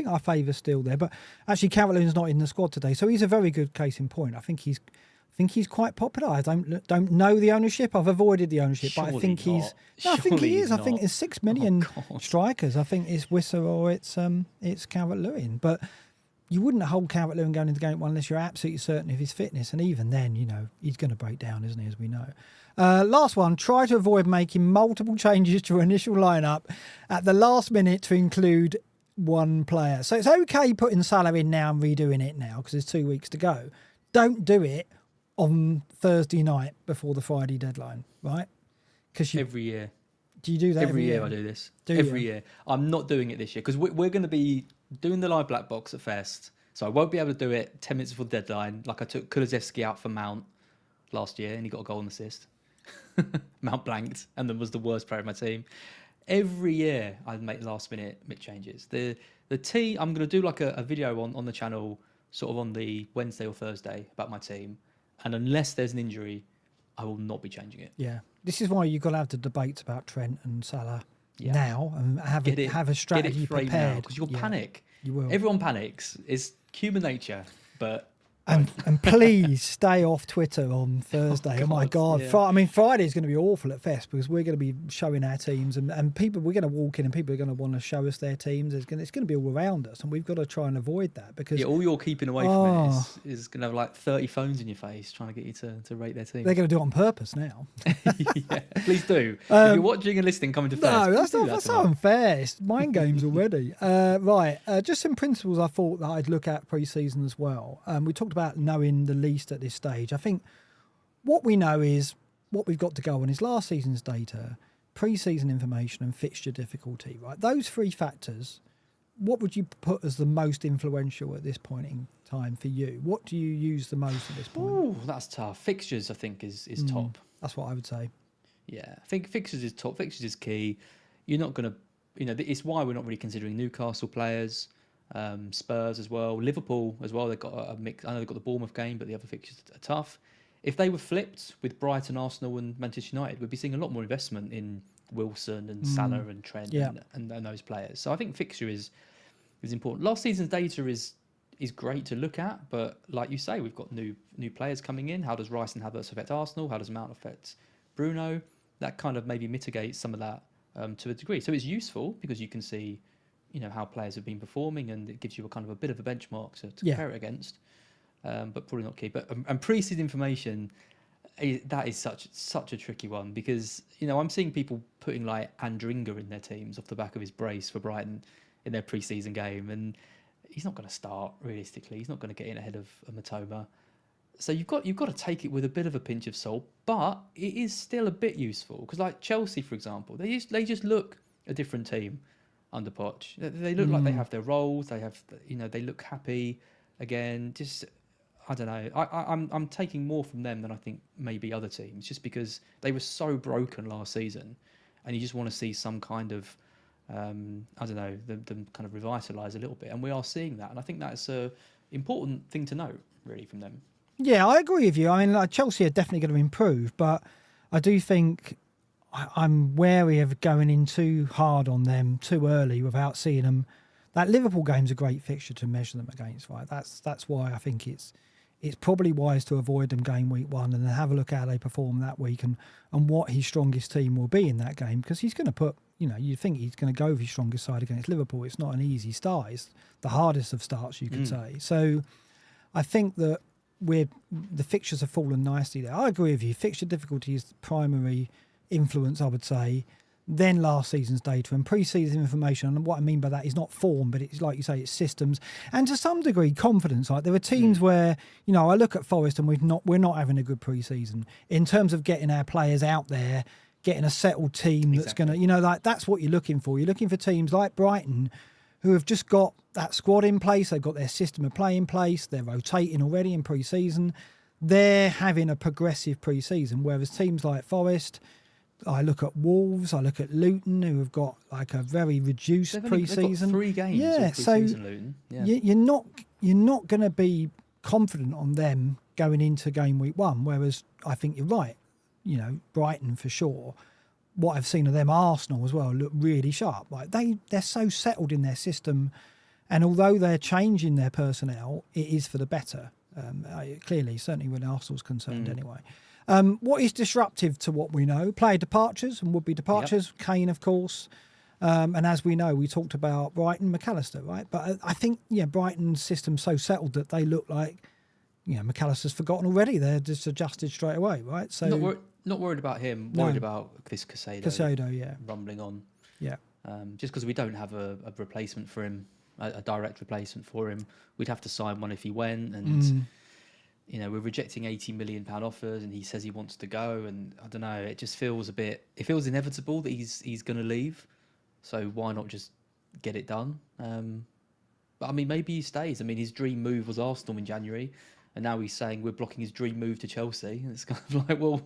I favour Steele there, but actually Calvert-Lewin's not in the squad today, so he's a very good case in point. I think he's quite popular. I don't know the ownership. I've avoided the ownership, Surely but I think not. he's. No, I think he is. Not. I think it's 6 million strikers. I think it's Wissa or it's Calvert-Lewin. But you wouldn't hold Calvert-Lewin going into game 1 unless you're absolutely certain of his fitness. And even then, he's going to break down, isn't he? As we know. Last one. Try to avoid making multiple changes to your initial lineup at the last minute to include one player. So it's okay putting Salah in now and redoing it now because there's 2 weeks to go. Don't do it on Thursday night before the Friday deadline, right? Because every year. Do you do that every year? I do this. Every year. I'm not doing it this year because we're going to be doing the live black box at Fest, so I won't be able to do it 10 minutes before the deadline. Like I took Kulusevski out for Mount last year, and he got a goal and assist. Mount blanked, and then was the worst player of my team. Every year I make last minute changes. The team, I'm going to do like a video on the channel, sort of on the Wednesday or Thursday about my team. And unless there's an injury, I will not be changing it. Yeah. This is why you've got to have the debates about Trent and Salah now and have a strategy prepared. Because you'll panic. You will. Everyone panics. It's human nature. But and please stay off Twitter on Thursday. Oh my God. Yeah. Friday is going to be awful at Fest because we're going to be showing our teams and people, we're going to walk in and people are going to want to show us their teams. It's going to be all around us and we've got to try and avoid that because all you're keeping away from it is going to have like 30 phones in your face trying to get you to rate their team. They're going to do it on purpose now. Yeah, please do. If you're watching and listening, coming to Fest. No, that's so unfair. It's mind games already. Right. Just some principles I thought that I'd look at pre-season as well. We talked about knowing the least at this stage. I think what we know is what we've got to go on is last season's data, pre-season information and fixture difficulty, right? Those 3 factors, what would you put as the most influential at this point in time for you? What do you use the most at this point? Oh, that's tough. Fixtures, I think, is top. That's what I would say. Yeah, I think fixtures is top. Fixtures is key. You're not going to, it's why we're not really considering Newcastle players. Spurs as well, Liverpool as well. They've got a mix. I know they've got the Bournemouth game, but the other fixtures are tough. If they were flipped with Brighton, Arsenal, and Manchester United, we'd be seeing a lot more investment in Wilson and Salah and Trent and those players. So I think fixture is important. Last season's data is great to look at, but like you say, we've got new players coming in. How does Rice and Havertz affect Arsenal? How does Mount affect Bruno? That kind of maybe mitigates some of that to a degree. So it's useful because you can see how players have been performing, and it gives you a bit of a benchmark to compare it against, but probably not key. But and pre-season information, that is such a tricky one because I'm seeing people putting like Andringa in their teams off the back of his brace for Brighton in their pre-season game, and he's not going to start realistically. He's not going to get in ahead of a Matoma. So you've got to take it with a bit of a pinch of salt, but it is still a bit useful because like Chelsea, for example, they just look a different team under Poch. They look like they have their roles. They have, they look happy again. Just, I don't know. I'm taking more from them than I think maybe other teams, just because they were so broken last season, and you just want to see some kind of I don't know, them kind of revitalise a little bit, and we are seeing that, and I think that's a important thing to note, really, from them. Yeah, I agree with you. I mean, like, Chelsea are definitely going to improve, but I do think I'm wary of going in too hard on them too early without seeing them. That Liverpool game's a great fixture to measure them against, right? That's why I think it's probably wise to avoid them game week 1 and then have a look at how they perform that week and what his strongest team will be in that game, because he's going to put, you think he's going to go with his strongest side against Liverpool. It's not an easy start. It's the hardest of starts, you could say. So I think that the fixtures have fallen nicely there. I agree with you. Fixture difficulty is the primary influence, I would say. Then last season's data and pre-season information. And what I mean by that is not form, but it's like you say, it's systems and to some degree confidence. Like there are teams where, I look at Forest and we're not having a good pre-season in terms of getting our players out there, getting a settled team that's going to, like that's what you're looking for. You're looking for teams like Brighton who have just got that squad in place. They've got their system of play in place. They're rotating already in pre-season. They're having a progressive pre-season, whereas teams like Forest, I look at Wolves, I look at Luton, who have got like a very reduced pre-season. They've got 3 games. Yeah, of pre-season, Luton. Yeah. You're not going to be confident on them going into game week 1. Whereas I think you're right. Brighton for sure. What I've seen of them, Arsenal as well, look really sharp. Like they're so settled in their system, and although they're changing their personnel, it is for the better. Clearly, certainly when Arsenal's concerned, anyway. What is disruptive to what we know? Player departures and would-be departures. Yep. Kane, of course. And as we know, we talked about Brighton, McAllister, right? But I think, Brighton's system's so settled that they look like, McAllister's forgotten already. They're just adjusted straight away, right? So not worried about him. Worried about this Caicedo rumbling on. Yeah. Just because we don't have a replacement for him, a direct replacement for him. We'd have to sign one if he went, and we're rejecting £80 million offers, and he says he wants to go, and I don't know. It just feels it feels inevitable that he's going to leave. So why not just get it done? But I mean, maybe he stays. I mean, his dream move was Arsenal in January, and now he's saying we're blocking his dream move to Chelsea. And it's kind of like, well,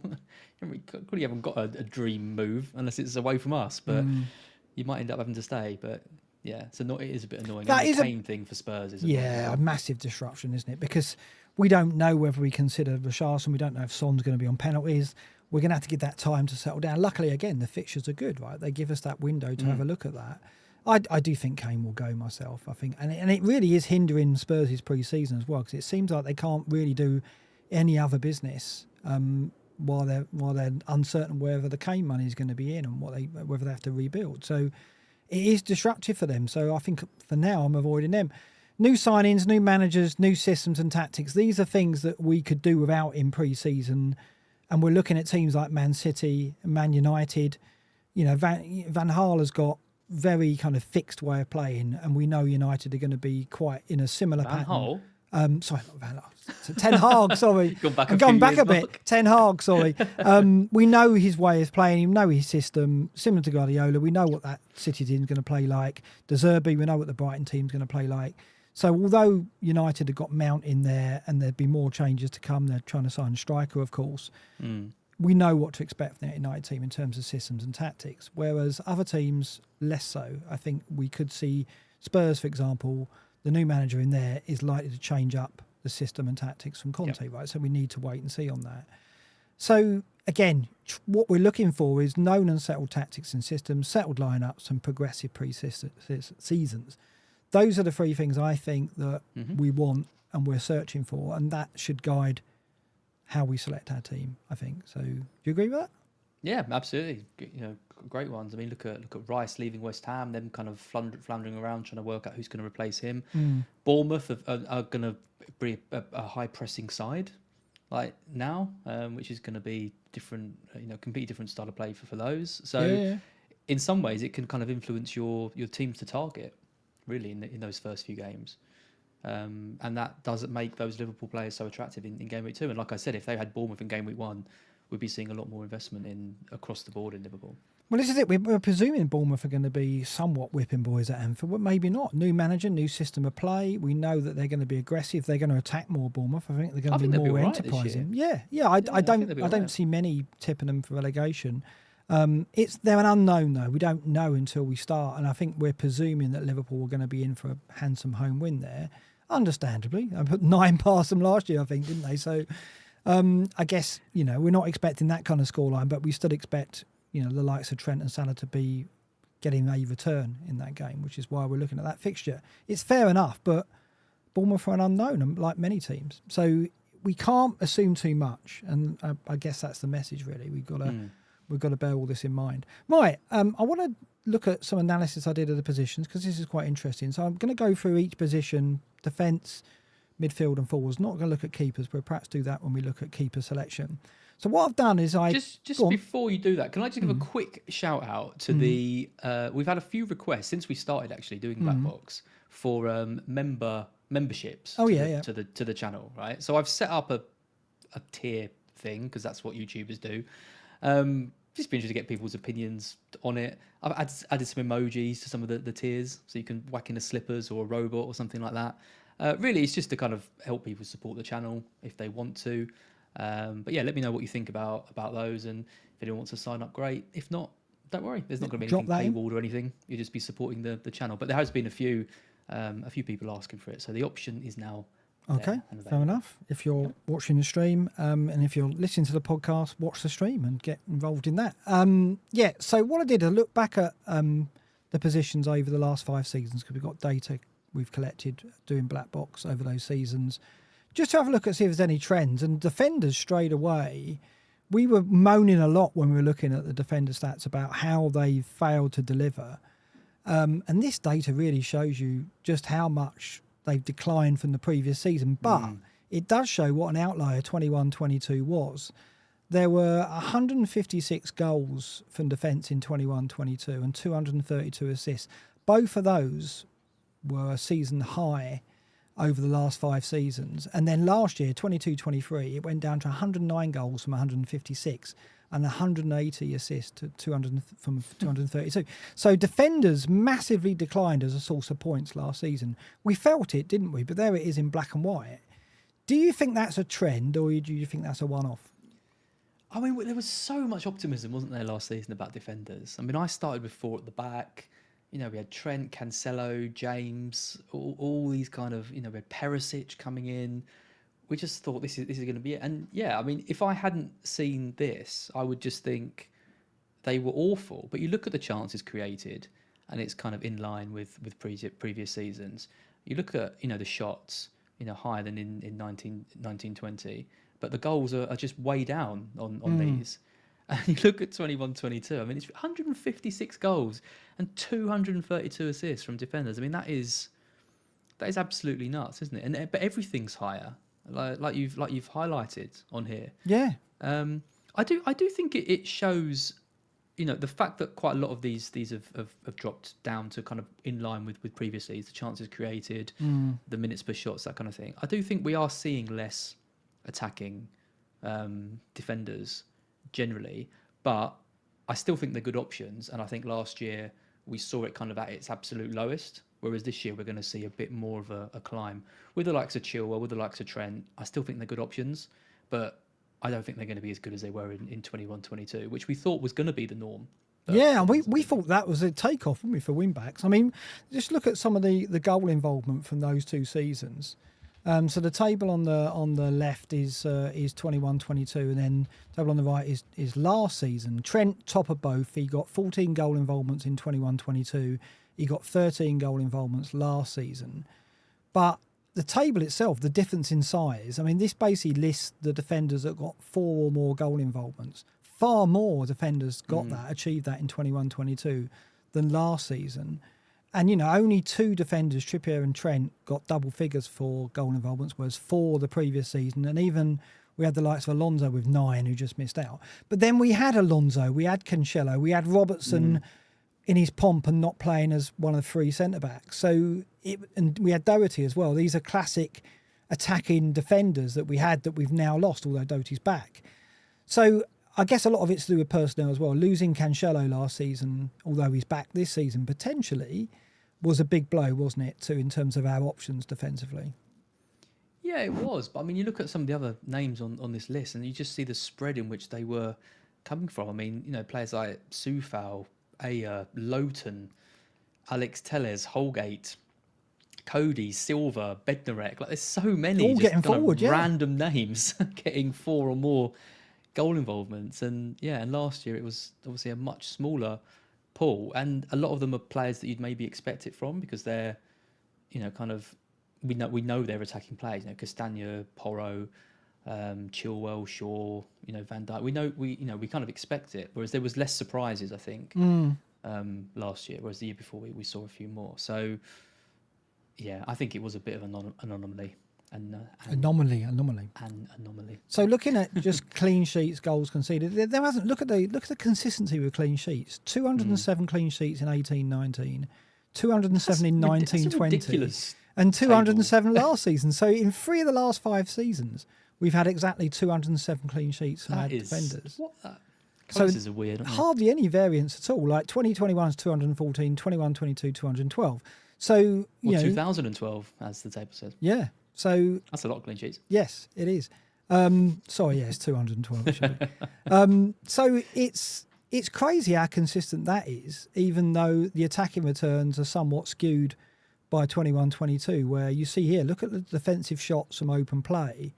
you really haven't got a dream move unless it's away from us. But you might end up having to stay. But yeah, it is a bit annoying. That is the Kane thing for Spurs, isn't it? Yeah, a massive disruption, isn't it? Because we don't know whether we consider Richarlison. We don't know if Son's going to be on penalties. We're going to have to give that time to settle down. Luckily, again, the fixtures are good, right? They give us that window to have a look at that. I do think Kane will go myself, I think. And it really is hindering Spurs' pre-season as well, because it seems like they can't really do any other business while they're uncertain whether the Kane money is going to be in and whether they have to rebuild. So it is disruptive for them. So I think for now, I'm avoiding them. New signings, new managers, new systems and tactics. These are things that we could do without in pre-season. And we're looking at teams like Man City, Man United. Van Gaal has got very kind of fixed way of playing, and we know United are going to be quite in a similar pattern. Sorry, not Van Gaal. Ten Hag, sorry. I'm going back a bit. Mark. Ten Hag, sorry. We know his way of playing. We know his system, similar to Guardiola. We know what that City team's going to play like. De Zerbi, we know what the Brighton team's going to play like. So although United have got Mount in there and there'd be more changes to come, they're trying to sign a striker, of course. We know what to expect from the United team in terms of systems and tactics, whereas other teams, less so. I think we could see Spurs, for example, the new manager in there is likely to change up the system and tactics from Conte, right? So we need to wait and see on that. So again, what we're looking for is known and settled tactics and systems, settled lineups and progressive pre-seasons. Those are the 3 things I think that we want and we're searching for, and that should guide how we select our team, I think. So do you agree with that? Yeah, absolutely. Great ones. I mean, look at Rice leaving West Ham, them kind of floundering around trying to work out who's going to replace him. Bournemouth are going to be a high pressing side like now, which is going to be different, completely different style of play for those. So in some ways it can kind of influence your teams to target really in those first few games. And that doesn't make those Liverpool players so attractive in game week 2. And like I said, if they had Bournemouth in game week 1, we'd be seeing a lot more investment in across the board in Liverpool. Well, this is it. We're presuming Bournemouth are going to be somewhat whipping boys at Anfield, but maybe not. New manager, new system of play. We know that they're going to be aggressive. They're going to attack more Bournemouth. I think they're going to be more enterprising. Yeah. I don't see many tipping them for relegation. They're an unknown though. We don't know until we start, and I think we're presuming that Liverpool are going to be in for a handsome home win there. Understandably, I put 9 past them last year, I think, didn't they? So, I guess we're not expecting that kind of scoreline, but we still expect the likes of Trent and Salah to be getting a return in that game, which is why we're looking at that fixture. It's fair enough, but Bournemouth are an unknown, like many teams. So we can't assume too much, and I guess that's the message, really. We've got to bear all this in mind. Right, I want to look at some analysis I did of the positions, because this is quite interesting. So I'm going to go through each position, defence, midfield and forwards. Not going to look at keepers, but perhaps do that when we look at keeper selection. So what I've done is just before you do that, can I just give a quick shout out to the we've had a few requests since we started actually doing BlackBox for memberships to the channel, right? So I've set up a tier thing, because that's what YouTubers do. Just be interested to get people's opinions on it. I've added some emojis to some of the tiers, so you can whack in a slippers or a robot or something like that. Really, it's just to kind of help people support the channel if they want to. But yeah, let me know what you think about those, and if anyone wants to sign up, great. If not, don't worry. There's not going to be anything paywalled or anything. You'll just be supporting the channel. But there has been a few people asking for it, so the option is now okay. Fair enough. If you're watching the stream, and if you're listening to the podcast, watch the stream and get involved in that. So what I did, I looked back at the positions over the last 5 seasons, because we've got data we've collected doing BlackBox over those seasons, just to have a look at see if there's any trends. And defenders straight away, we were moaning a lot when we were looking at the defender stats about how they failed to deliver. And this data really shows you just how much they've declined from the previous season. But it does show what an outlier 21-22 was. There were 156 goals from defence in 21-22 and 232 assists. Both of those were a season high over the last 5 seasons. And then last year, 22-23, it went down to 109 goals from 156 and 180 assists to 232. So defenders massively declined as a source of points last season. We felt it, didn't we? But there it is in black and white. Do you think that's a trend, or do you think that's a one-off? I mean, there was so much optimism, wasn't there, last season about defenders? I mean, I started with 4 at the back. We had Trent, Cancelo, James, all these kind of, we had Perisic coming in. We just thought this is going to be it. And yeah, I mean, if I hadn't seen this, I would just think they were awful. But you look at the chances created, and it's kind of in line with previous seasons. You look at, the shots, higher than in 1920, but the goals are just way down on these. And you look at 21-22, I mean, it's 156 goals and 232 assists from defenders. I mean, that is absolutely nuts, isn't it? But everything's higher, like you've highlighted on here. Yeah. I do think it shows, the fact that quite a lot of these have dropped down to kind of in line with previously, the chances created, the minutes per shots, that kind of thing. I do think we are seeing less attacking defenders generally, but I still think they're good options, and I think last year we saw it kind of at its absolute lowest, whereas this year we're going to see a bit more of a climb with the likes of Chilwell, with the likes of Trent. I still think they're good options, but I don't think they're going to be as good as they were in 21-22, which we thought was going to be the norm. Yeah, and we thought that was a takeoff, didn't we, for wing-backs? I mean, just look at some of the goal involvement from those 2 seasons. So the table on the left is 21-22, and then the table on the right is last season. Trent, top of both. He got 14 goal involvements in 21-22. He got 13 goal involvements last season. But the table itself, the difference in size, I mean, this basically lists the defenders that got 4 or more goal involvements. Far more defenders got that, achieved that in 21-22 than last season. And, only 2 defenders, Trippier and Trent, got double figures for goal involvements, whereas 4 the previous season. And even we had the likes of Alonso with 9 who just missed out. But then we had Alonso, we had Cancelo, we had Robertson in his pomp and not playing as one of the 3 centre-backs. And we had Doherty as well. These are classic attacking defenders that we had that we've now lost, although Doherty's back. So I guess a lot of it's to do with personnel as well. Losing Cancelo last season, although he's back this season potentially, was a big blow, wasn't it, too, in terms of our options defensively? Yeah, it was. But I mean, you look at some of the other names on this list, and you just see the spread in which they were coming from. I mean, players like Soufal, Ayer, Lowton, Alex Telles, Holgate, Cody, Silva, Bednarek. Like, there's so many All just getting kind forward, of random names getting 4 or more goal involvements. And last year it was obviously a much smaller pool, and a lot of them are players that you'd maybe expect it from because they're, kind of, we know they're attacking players. Castagna, Porro, Chilwell, Shaw, Van Dijk. We kind of expect it. Whereas there was less surprises, I think, last year. Whereas the year before we saw a few more. So yeah, I think it was a bit of an anomaly. Anomaly. So looking at just clean sheets, goals conceded, there hasn't. Look at the consistency with clean sheets. 207 clean sheets in 18-19, 207 in 19-20, and 207 last season. So in 3 of the last 5 seasons, we've had exactly 207 clean sheets from our defenders. So this is weird. Hardly any variance at all. Like 2021 is 214, 21-22, 212. So 2012, as the table says. Yeah. So that's a lot of clean sheets. Yes, it is. It's 212. It should be. So it's crazy how consistent that is, even though the attacking returns are somewhat skewed by 21-22, where you see here, look at the defensive shots from open play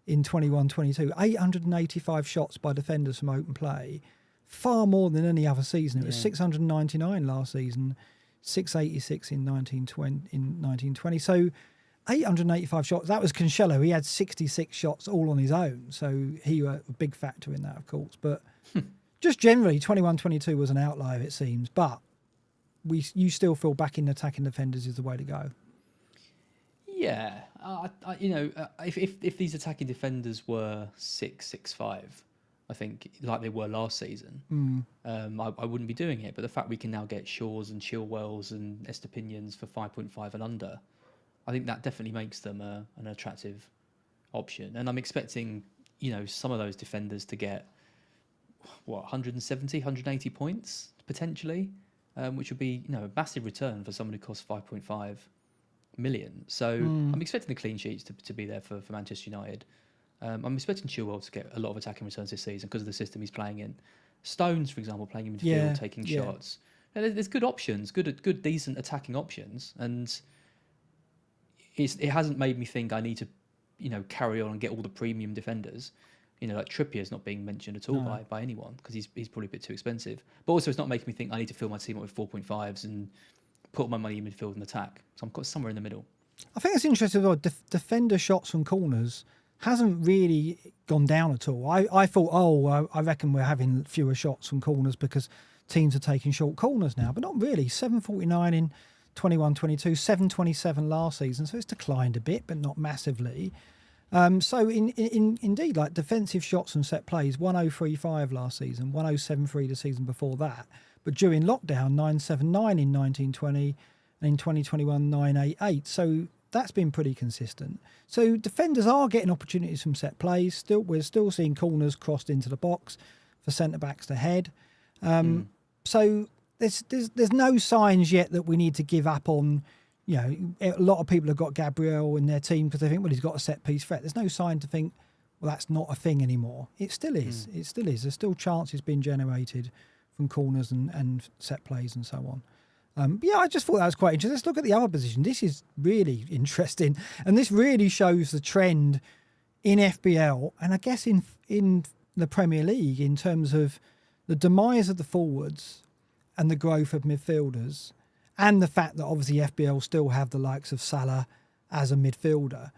in 21-22, 885 shots by defenders from open play, far more than any other season. It was 699 last season, 686 in 1920. So 885 shots. That was Cancelo. He had 66 shots all on his own. So he was a big factor in that, of course. But just generally, 21-22 was an outlier, it seems. But you still feel backing attacking defenders is the way to go. Yeah. If these attacking defenders were 6-6-5, I think, like they were last season, I wouldn't be doing it. But the fact we can now get Shaws and Chilwells and Estepinians for 5.5 and under, I think that definitely makes them an attractive option. And I'm expecting, some of those defenders to get, 170, 180 points, potentially, which would be, a massive return for someone who costs 5.5 million. So I'm expecting the clean sheets to be there for Manchester United. I'm expecting Chilwell to get a lot of attacking returns this season because of the system he's playing in. Stones, for example, playing in midfield, taking shots. There's good options, good, decent attacking options. And it hasn't made me think I need to, carry on and get all the premium defenders. Like Trippier's not being mentioned at all by anyone because he's probably a bit too expensive. But also it's not making me think I need to fill my team up with 4.5s and put my money in midfield and attack. So I'm somewhere in the middle. I think it's interesting as well. Defender shots from corners hasn't really gone down at all. I thought, I reckon we're having fewer shots from corners because teams are taking short corners now, but not really. 749 in 21-22, 727 last season, so it's declined a bit, but not massively. So indeed, like defensive shots and set plays, 1035 last season, 1073 the season before that. But during lockdown, 979 in 1920, and in 2021, 988. So that's been pretty consistent. So defenders are getting opportunities from set plays. We're still seeing corners crossed into the box for centre backs to head. So there's no signs yet that we need to give up on. A lot of people have got Gabriel in their team because they think, well, he's got a set piece threat. There's no sign to think, well, that's not a thing anymore. It still is. It still is. There's still chances being generated from corners and set plays and so on. I just thought that was quite interesting. Let's look at the other position. This is really interesting. And this really shows the trend in FPL and I guess in the Premier League in terms of the demise of the forwards and the growth of midfielders and the fact that obviously FPL still have the likes of Salah as a midfielder.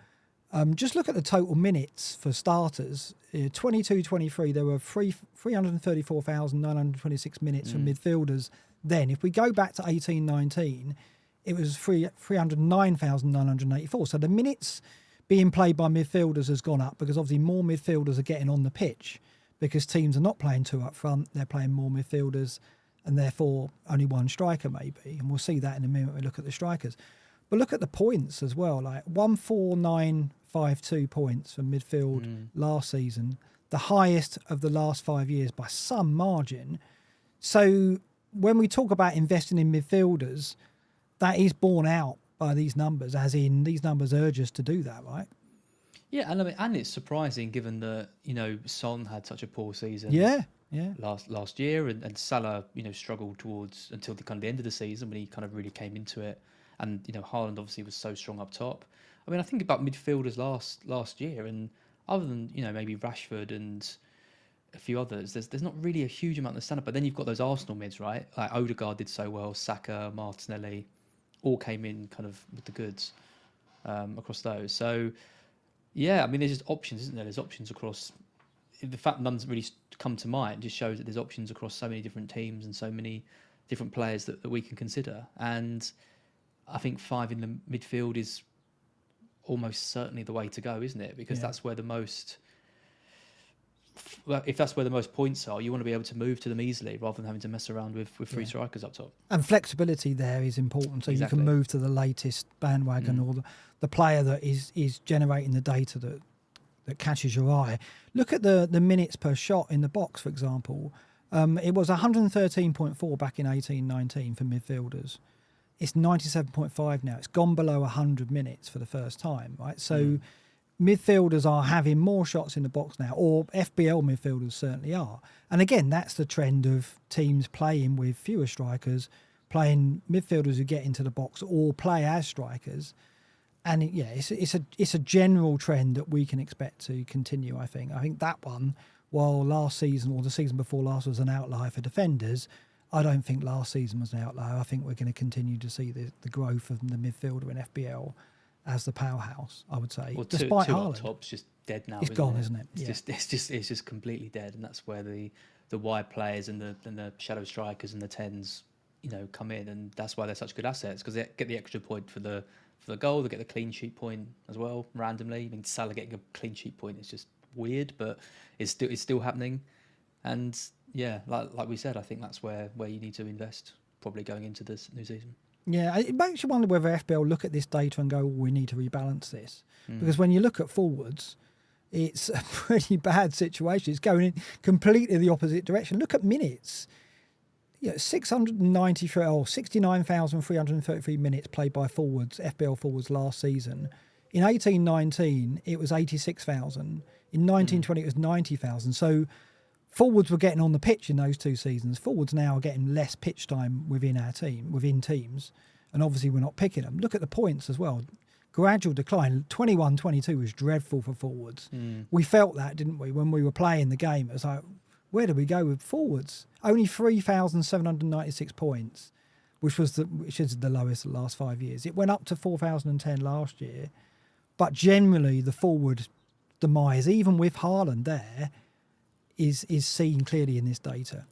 Just look at the total minutes for starters. 22-23, there were 334,926 minutes for midfielders. Then, if we go back to 18-19, it was 309,984. So the minutes being played by midfielders has gone up because obviously more midfielders are getting on the pitch because teams are not playing two up front, they're playing more midfielders and therefore only one striker maybe. And we'll see that in a minute when we look at the strikers. But look at the points as well, like 14952 points from midfield last season. the highest of the last 5 years by some margin. So when we talk about investing in midfielders, that is borne out by these numbers, as in these numbers urge us to do that, right? Yeah, and I mean, and it's surprising given that Son had such a poor season. Yeah. Last year, and Salah, struggled towards until the kind of the end of the season when he kind of really came into it, and Haaland obviously was so strong up top. I mean, I think about midfielders last year, and other than maybe Rashford and a few others, there's not really a huge amount to stand up. But then you've got those Arsenal mids, right? Like Odegaard did so well, Saka, Martinelli, all came in kind of with the goods across those. So yeah, I mean, there's just options, isn't there? There's options across. The fact none doesn't really come to mind just shows that there's options across so many different teams and so many different players that we can consider. And I think 5 in the midfield is almost certainly the way to go, isn't it? Because that's where the most. Well, if that's where the most points are, you want to be able to move to them easily rather than having to mess around with 3 strikers up top. And flexibility there is important, so Exactly. you can move to the latest bandwagon or the player that is generating the data that catches your eye. Look at the minutes per shot in the box, for example. It was 113.4 back in 18-19 for midfielders. It's 97.5 now. It's gone below 100 minutes for the first time, right? So midfielders are having more shots in the box now, or FPL midfielders certainly are. And again, that's the trend of teams playing with fewer strikers, playing midfielders who get into the box or play as strikers. And it's a general trend that we can expect to continue, I think. I think that one, while last season or the season before last was an outlier for defenders, I don't think last season was an outlier. I think we're going to continue to see the growth of the midfielder in FPL as the powerhouse, I would say. Well, despite two Haaland. up top's just dead now. It's gone, isn't it? It's just completely dead, and that's where the wide players and the shadow strikers and the 10s, come in, and that's why they're such good assets, because they get the extra point for the goal, they get the clean sheet point as well randomly. I mean, Salah getting a clean sheet point is just weird, but it's still happening. And yeah, like we said, I think that's where you need to invest, probably going into this new season. Yeah, it makes you wonder whether FPL look at this data and go, we need to rebalance this. Because when you look at forwards, it's a pretty bad situation. It's going in completely the opposite direction. Look at minutes. 69,333 minutes played by forwards, FPL forwards last season. In 18-19, it was 86,000. In 19-20, it was 90,000. So forwards were getting on the pitch in those 2 seasons. Forwards now are getting less pitch time within teams. And obviously we're not picking them. Look at the points as well. Gradual decline. 21-22 was dreadful for forwards. We felt that, didn't we, when we were playing the game? It was like, where do we go with forwards? Only 3,796 points, which is the lowest of the last 5 years. It went up to 4,010 last year. But generally, the forward demise, even with Haaland there, is seen clearly in this data.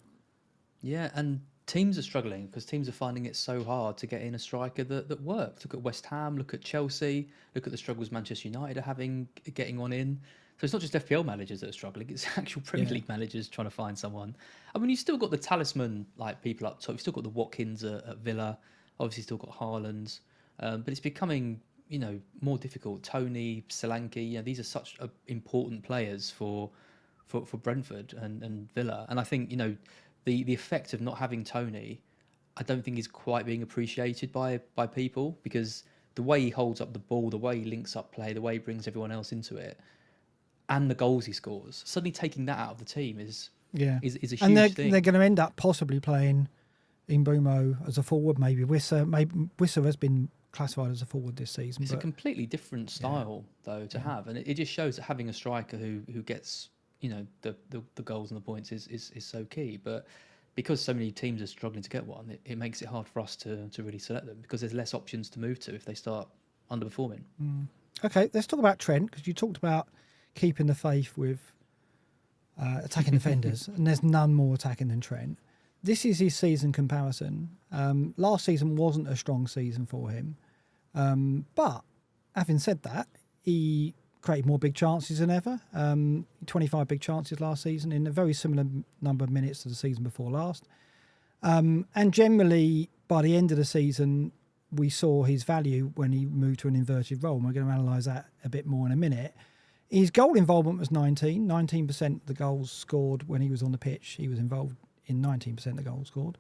Yeah, and teams are struggling because teams are finding it so hard to get in a striker that works. Look at West Ham, look at Chelsea, look at the struggles Manchester United are having getting on in. So it's not just FPL managers that are struggling, it's actual Premier League managers trying to find someone. I mean, you've still got the talisman like people up top. You've still got the Watkins at Villa, obviously still got Haaland, but it's becoming more difficult. Tony, Solanke, these are such important players for Brentford and Villa. And I think the effect of not having Tony, I don't think is quite being appreciated by people, because the way he holds up the ball, the way he links up play, the way he brings everyone else into it, and the goals he scores, suddenly taking that out of the team is a huge thing. And they're going to end up possibly playing Bruno as a forward. Maybe Wissa has been classified as a forward this season. It's a completely different style though to have, and it just shows that having a striker who gets the goals and the points is so key. But because so many teams are struggling to get one, it makes it hard for us to really select them, because there's less options to move to if they start underperforming. Okay, let's talk about Trent, because you talked about keeping the faith with attacking defenders, and there's none more attacking than Trent. This is his season comparison. Last season wasn't a strong season for him, but having said that, he created more big chances than ever. 25 big chances last season in a very similar number of minutes to the season before last. And generally, by the end of the season, we saw his value when he moved to an inverted role, and we're going to analyse that a bit more in a minute. His goal involvement was 19% of the goals scored when he was on the pitch. He was involved in 19% of the goals scored.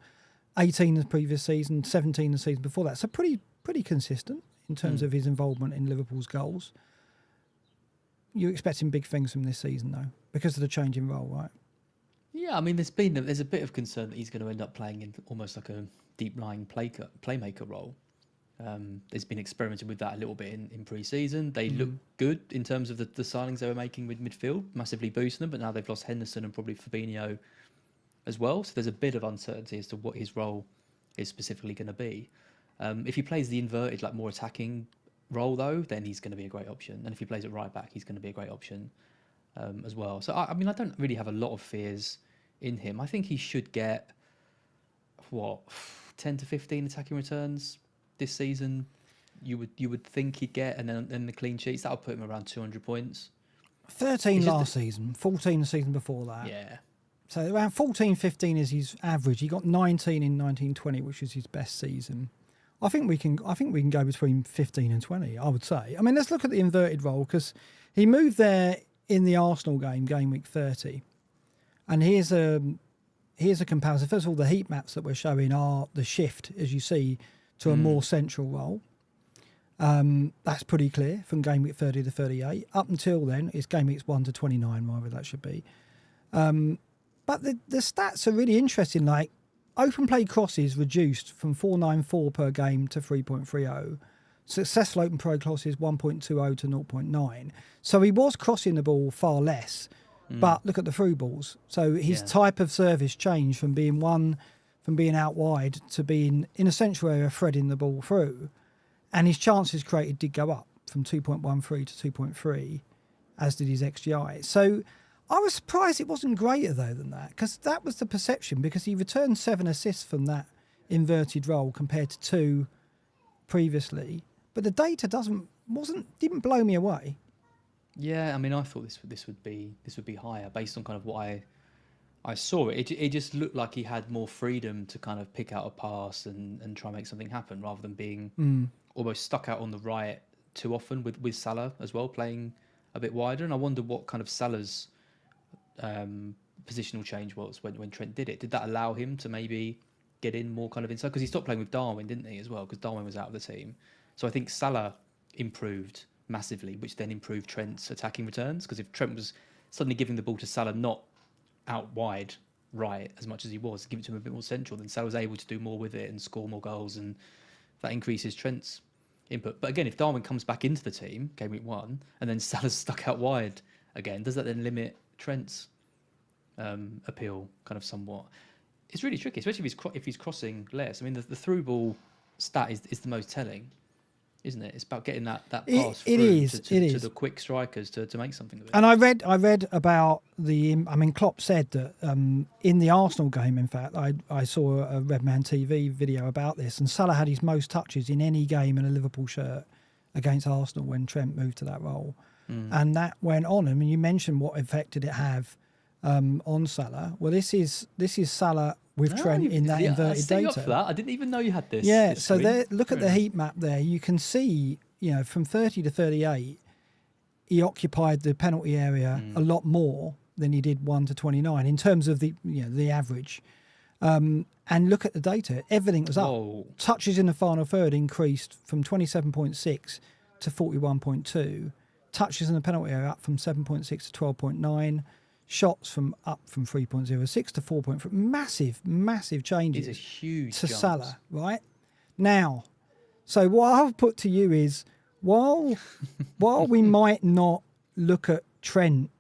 18 the previous season, 17 the season before that. So pretty consistent in terms of his involvement in Liverpool's goals. You're expecting big things from this season, though, because of the change in role, right? Yeah, I mean, there's a bit of concern that he's going to end up playing in almost like a deep-lying playmaker role. There's been experimented with that a little bit in pre-season. They look good in terms of the signings they were making with midfield, massively boosting them, but now they've lost Henderson and probably Fabinho as well. So there's a bit of uncertainty as to what his role is specifically going to be. If he plays the inverted, like more attacking role, though, then he's going to be a great option. And if he plays at right back, he's going to be a great option as well. So, I mean, I don't really have a lot of fears in him. I think he should get, 10 to 15 attacking returns this season. You would think he'd get, and then the clean sheets, that would put him around 200 points. 13 last season, 14 the season before that. Yeah. So around 14, 15 is his average. He got 19 in 1920, which was his best season. I think we can go between 15 and 20, I would say. I mean, let's look at the inverted role, because he moved there in the Arsenal game week 30. And here's a comparison. First of all, the heat maps that we're showing are the shift, as you see, to a more central role. That's pretty clear from game week 30 to 38. Up until then, it's game weeks 1 to 29, whatever that should be. But the stats are really interesting. Like, open play crosses reduced from 494 per game to 3.30. Successful open play crosses 1.20 to 0.9. So he was crossing the ball far less. But look at the through balls. So his type of service changed from being out wide to being in a central area threading the ball through. And his chances created did go up from 2.13 to 2.3, as did his XGI. So I was surprised it wasn't greater, though, than that, because that was the perception, because he returned 7 assists from that inverted role compared to 2 previously. But the data didn't blow me away. Yeah, I mean, I thought this would be higher based on kind of what I saw. It just looked like he had more freedom to kind of pick out a pass and try and make something happen, rather than being almost stuck out on the right too often with Salah as well, playing a bit wider. And I wonder what kind of Salah's positional change was when Trent did it. Did that allow him to maybe get in more kind of inside? Because he stopped playing with Darwin, didn't he, as well? Because Darwin was out of the team. So I think Salah improved massively, which then improved Trent's attacking returns. Because if Trent was suddenly giving the ball to Salah not out wide right as much as he was, give it to him a bit more central, then Salah was able to do more with it and score more goals, and that increases Trent's input. But again, if Darwin comes back into the team, game week 1, and then Salah's stuck out wide again, does that then limit Trent's appeal kind of somewhat? It's really tricky, especially if he's crossing less. I mean, the through ball stat is the most telling, isn't it? It's about getting that pass through to the quick strikers to make something of it. And I read about Klopp said that in the Arsenal game, in fact, I saw a Redman TV video about this, and Salah had his most touches in any game in a Liverpool shirt against Arsenal when Trent moved to that role. And that went on. I mean, you mentioned what effect did it have on Salah. Well, this is Salah with Trent in that inverted data. For that. I didn't even know you had this. Yeah, so look at the heat map there. You can see, from 30 to 38, he occupied the penalty area a lot more than he did 1 to 29 in terms of the average. And look at the data. Everything was up. Whoa. Touches in the final third increased from 27.6 to 41.2. Touches in the penalty area up from 7.6 to 12.9. Shots up from 3.06 to 4.3. Massive changes. These are huge to jumps. Salah, right? Now, so what I'll put to you is, while we might not look at Trent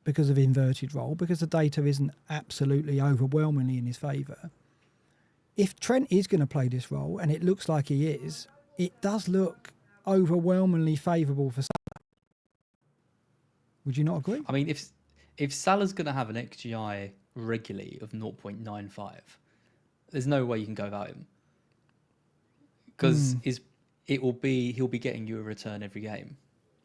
because of inverted role, because the data isn't absolutely overwhelmingly in his favour, if Trent is going to play this role, and it looks like he is, it does look overwhelmingly favourable for Salah. Would you not agree? I mean, if Salah's going to have an XGI regularly of 0.95, there's no way you can go without him. Because he'll be getting you a return every game.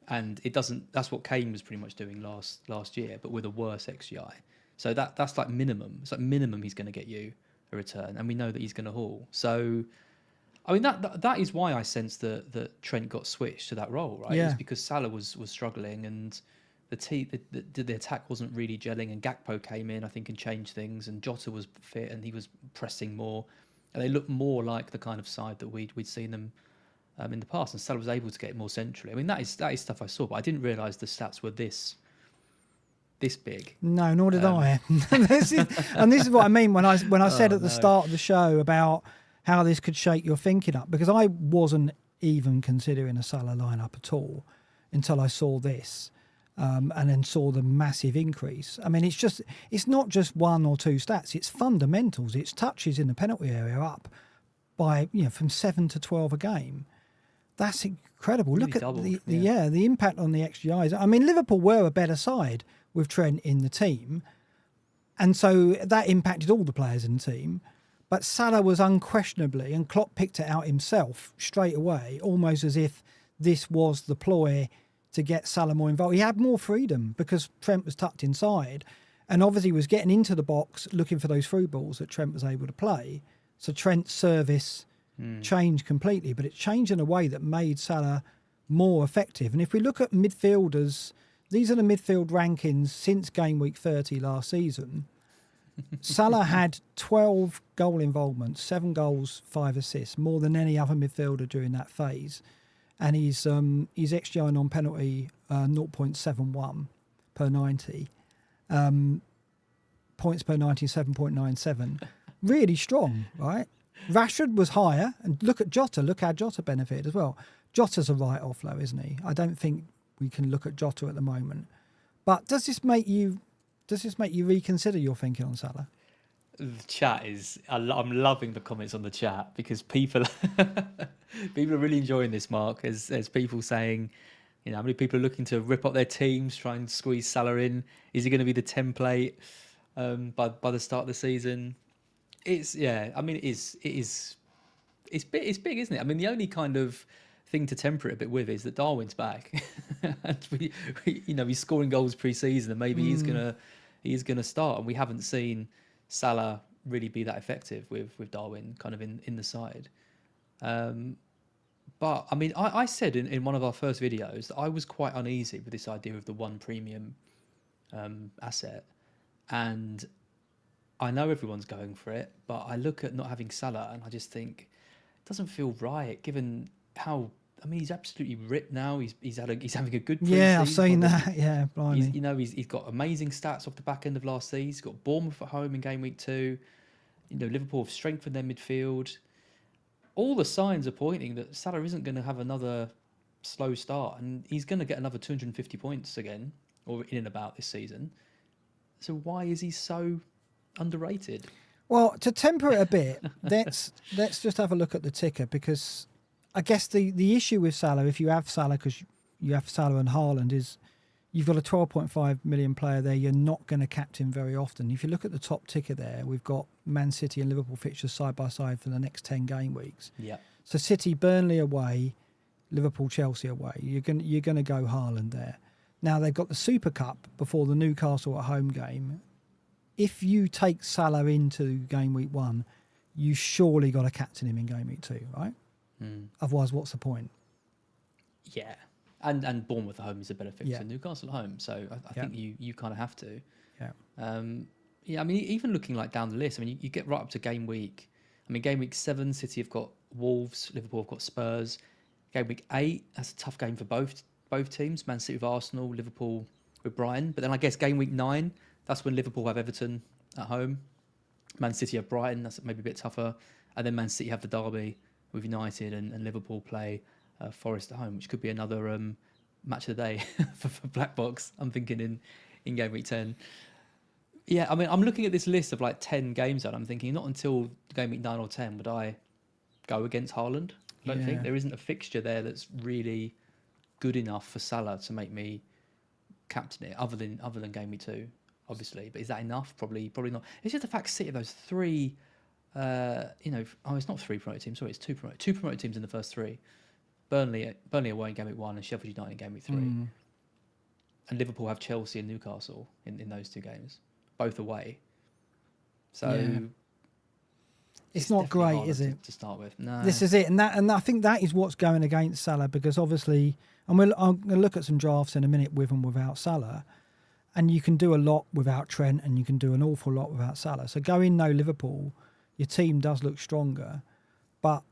And it doesn't. That's what Kane was pretty much doing last year, but with a worse XGI. So that's like minimum. It's like minimum he's going to get you a return, and we know that he's going to haul. So, I mean that is why I sense that Trent got switched to that role, right? Yeah. It's because Salah was struggling, and the attack wasn't really gelling, and Gakpo came in, I think, and changed things, and Jota was fit and he was pressing more, and they looked more like the kind of side that we'd seen them in the past, and Salah was able to get more centrally. I mean, that is stuff I saw, but I didn't realise the stats were this big. No, nor did I. This is what I mean when I said at the start of the show about how this could shake your thinking up, because I wasn't even considering a Salah lineup at all until I saw this, and then saw the massive increase. I mean, it's not just one or two stats; it's fundamentals. It's touches in the penalty area up by from 7 to 12 a game. That's incredible. Really Look at doubled, the impact on the XGIs. I mean, Liverpool were a better side with Trent in the team, and so that impacted all the players in the team. But Salah was unquestionably, and Klopp picked it out himself straight away, almost as if this was the ploy to get Salah more involved. He had more freedom because Trent was tucked inside, and obviously was getting into the box looking for those through balls that Trent was able to play. So Trent's service changed completely, but it changed in a way that made Salah more effective. And if we look at midfielders, these are the midfield rankings since game week 30 last season. Salah had 12 goal involvements, 7 goals, 5 assists, more than any other midfielder during that phase. And his XGI non-penalty 0.71 per 90. Points per 90, 7.97. Really strong, right? Rashford was higher. And look at Jota. Look how Jota benefited as well. Jota's a write-off, though, isn't he? I don't think we can look at Jota at the moment. But does this make you reconsider your thinking on Salah? The chat is... I'm loving the comments on the chat, because people are really enjoying this, Mark. There's people saying, how many people are looking to rip up their teams, try and squeeze Salah in. Is he going to be the template by the start of the season? It's big, isn't it? I mean, the only kind of thing to temper it a bit with is that Darwin's back, and he's scoring goals pre-season, and maybe he's gonna start, and we haven't seen Salah really be that effective with Darwin kind of in the side. But I mean, I said in one of our first videos that I was quite uneasy with this idea of the one premium asset, and I know everyone's going for it, but I look at not having Salah and I just think it doesn't feel right, given how... I mean, he's absolutely ripped now. He's having a good pre-season. Yeah, I've seen that. Yeah, blimey. He's got amazing stats off the back end of last season. He's got Bournemouth at home in game week 2. Liverpool have strengthened their midfield. All the signs are pointing that Salah isn't going to have another slow start, and he's going to get another 250 points again, or in and about this season. So why is he so underrated? Well, to temper it a bit, let's just have a look at the ticker, because I guess the issue with Salah, if you have Salah, because you have Salah and Haaland, is you've got a 12.5 million player there. You're not going to captain very often. If you look at the top ticker there, we've got Man City and Liverpool fixtures side by side for the next 10 game weeks. Yeah. So City, Burnley away, Liverpool, Chelsea away. You're going to go Haaland there. Now they've got the Super Cup before the Newcastle at home game. If you take Salah into game week 1, you surely got to captain him in game week 2, right? Otherwise, what's the point? Yeah, and Bournemouth at home is a better fixture than Newcastle at home, so I think you kind of have to. Yeah. I mean, even looking like down the list, I mean, you get right up to game week. I mean, game week 7, City have got Wolves, Liverpool have got Spurs. Game week 8, that's a tough game for both teams. Man City with Arsenal, Liverpool with Brighton. But then I guess game week 9, that's when Liverpool have Everton at home. Man City have Brighton, that's maybe a bit tougher. And then Man City have the derby with United, and Liverpool play Forest at home, which could be another match of the day for BlackBox, I'm thinking in game week 10. Yeah, I mean, I'm looking at this list of like 10 games and I'm thinking not until game week 9 or 10 would I go against Haaland. I don't think there isn't a fixture there that's really good enough for Salah to make me captain it, other than game week 2, obviously. But is that enough? Probably not. It's just the fact City those 3... it's not 3 promoted teams. Sorry, it's 2 promoted. 2 promoted teams in the first 3. Burnley away in game week 1 and Sheffield United in game week 3. And Liverpool have Chelsea and Newcastle in those 2 games, both away. So It's not definitely great, harder is it? to start with? No. This is it, and I think that is what's going against Salah, because obviously, and I'm going to look at some drafts in a minute with and without Salah, and you can do a lot without Trent, and you can do an awful lot without Salah. So going no Liverpool, your team does look stronger, but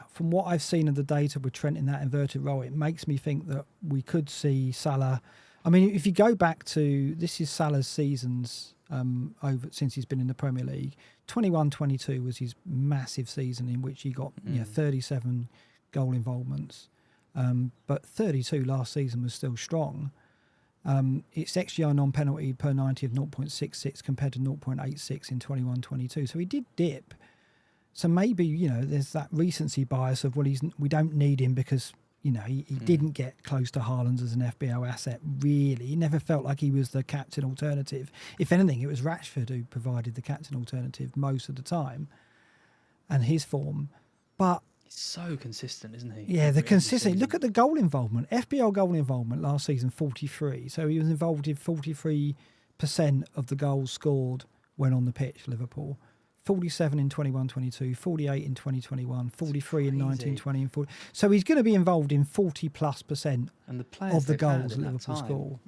from what I've seen of the data with Trent in that inverted role, it makes me think that we could see Salah. I mean, if you go back to, this is Salah's seasons over since he's been in the Premier League. 21-22 was his massive season in which he got 37 goal involvements, but 32 last season was still strong. It's XGR non-penalty per 90 of 0.66 compared to 0.86 in 21-22. So he did dip. So maybe, there's that recency bias of, well, we don't need him because, he didn't get close to Haaland as an FBL asset, really. He never felt like he was the captain alternative. If anything, it was Rashford who provided the captain alternative most of the time and his form. But he's so consistent, isn't he? yeah, the consistency. Look at the goal involvement. FBL goal involvement last season, 43. So he was involved in 43% of the goals scored when on the pitch, Liverpool. 47 in 21-22, 48 in 2021, 43 in 19-20, and 40. So he's going to be involved in 40+% and the of the goals that Liverpool score.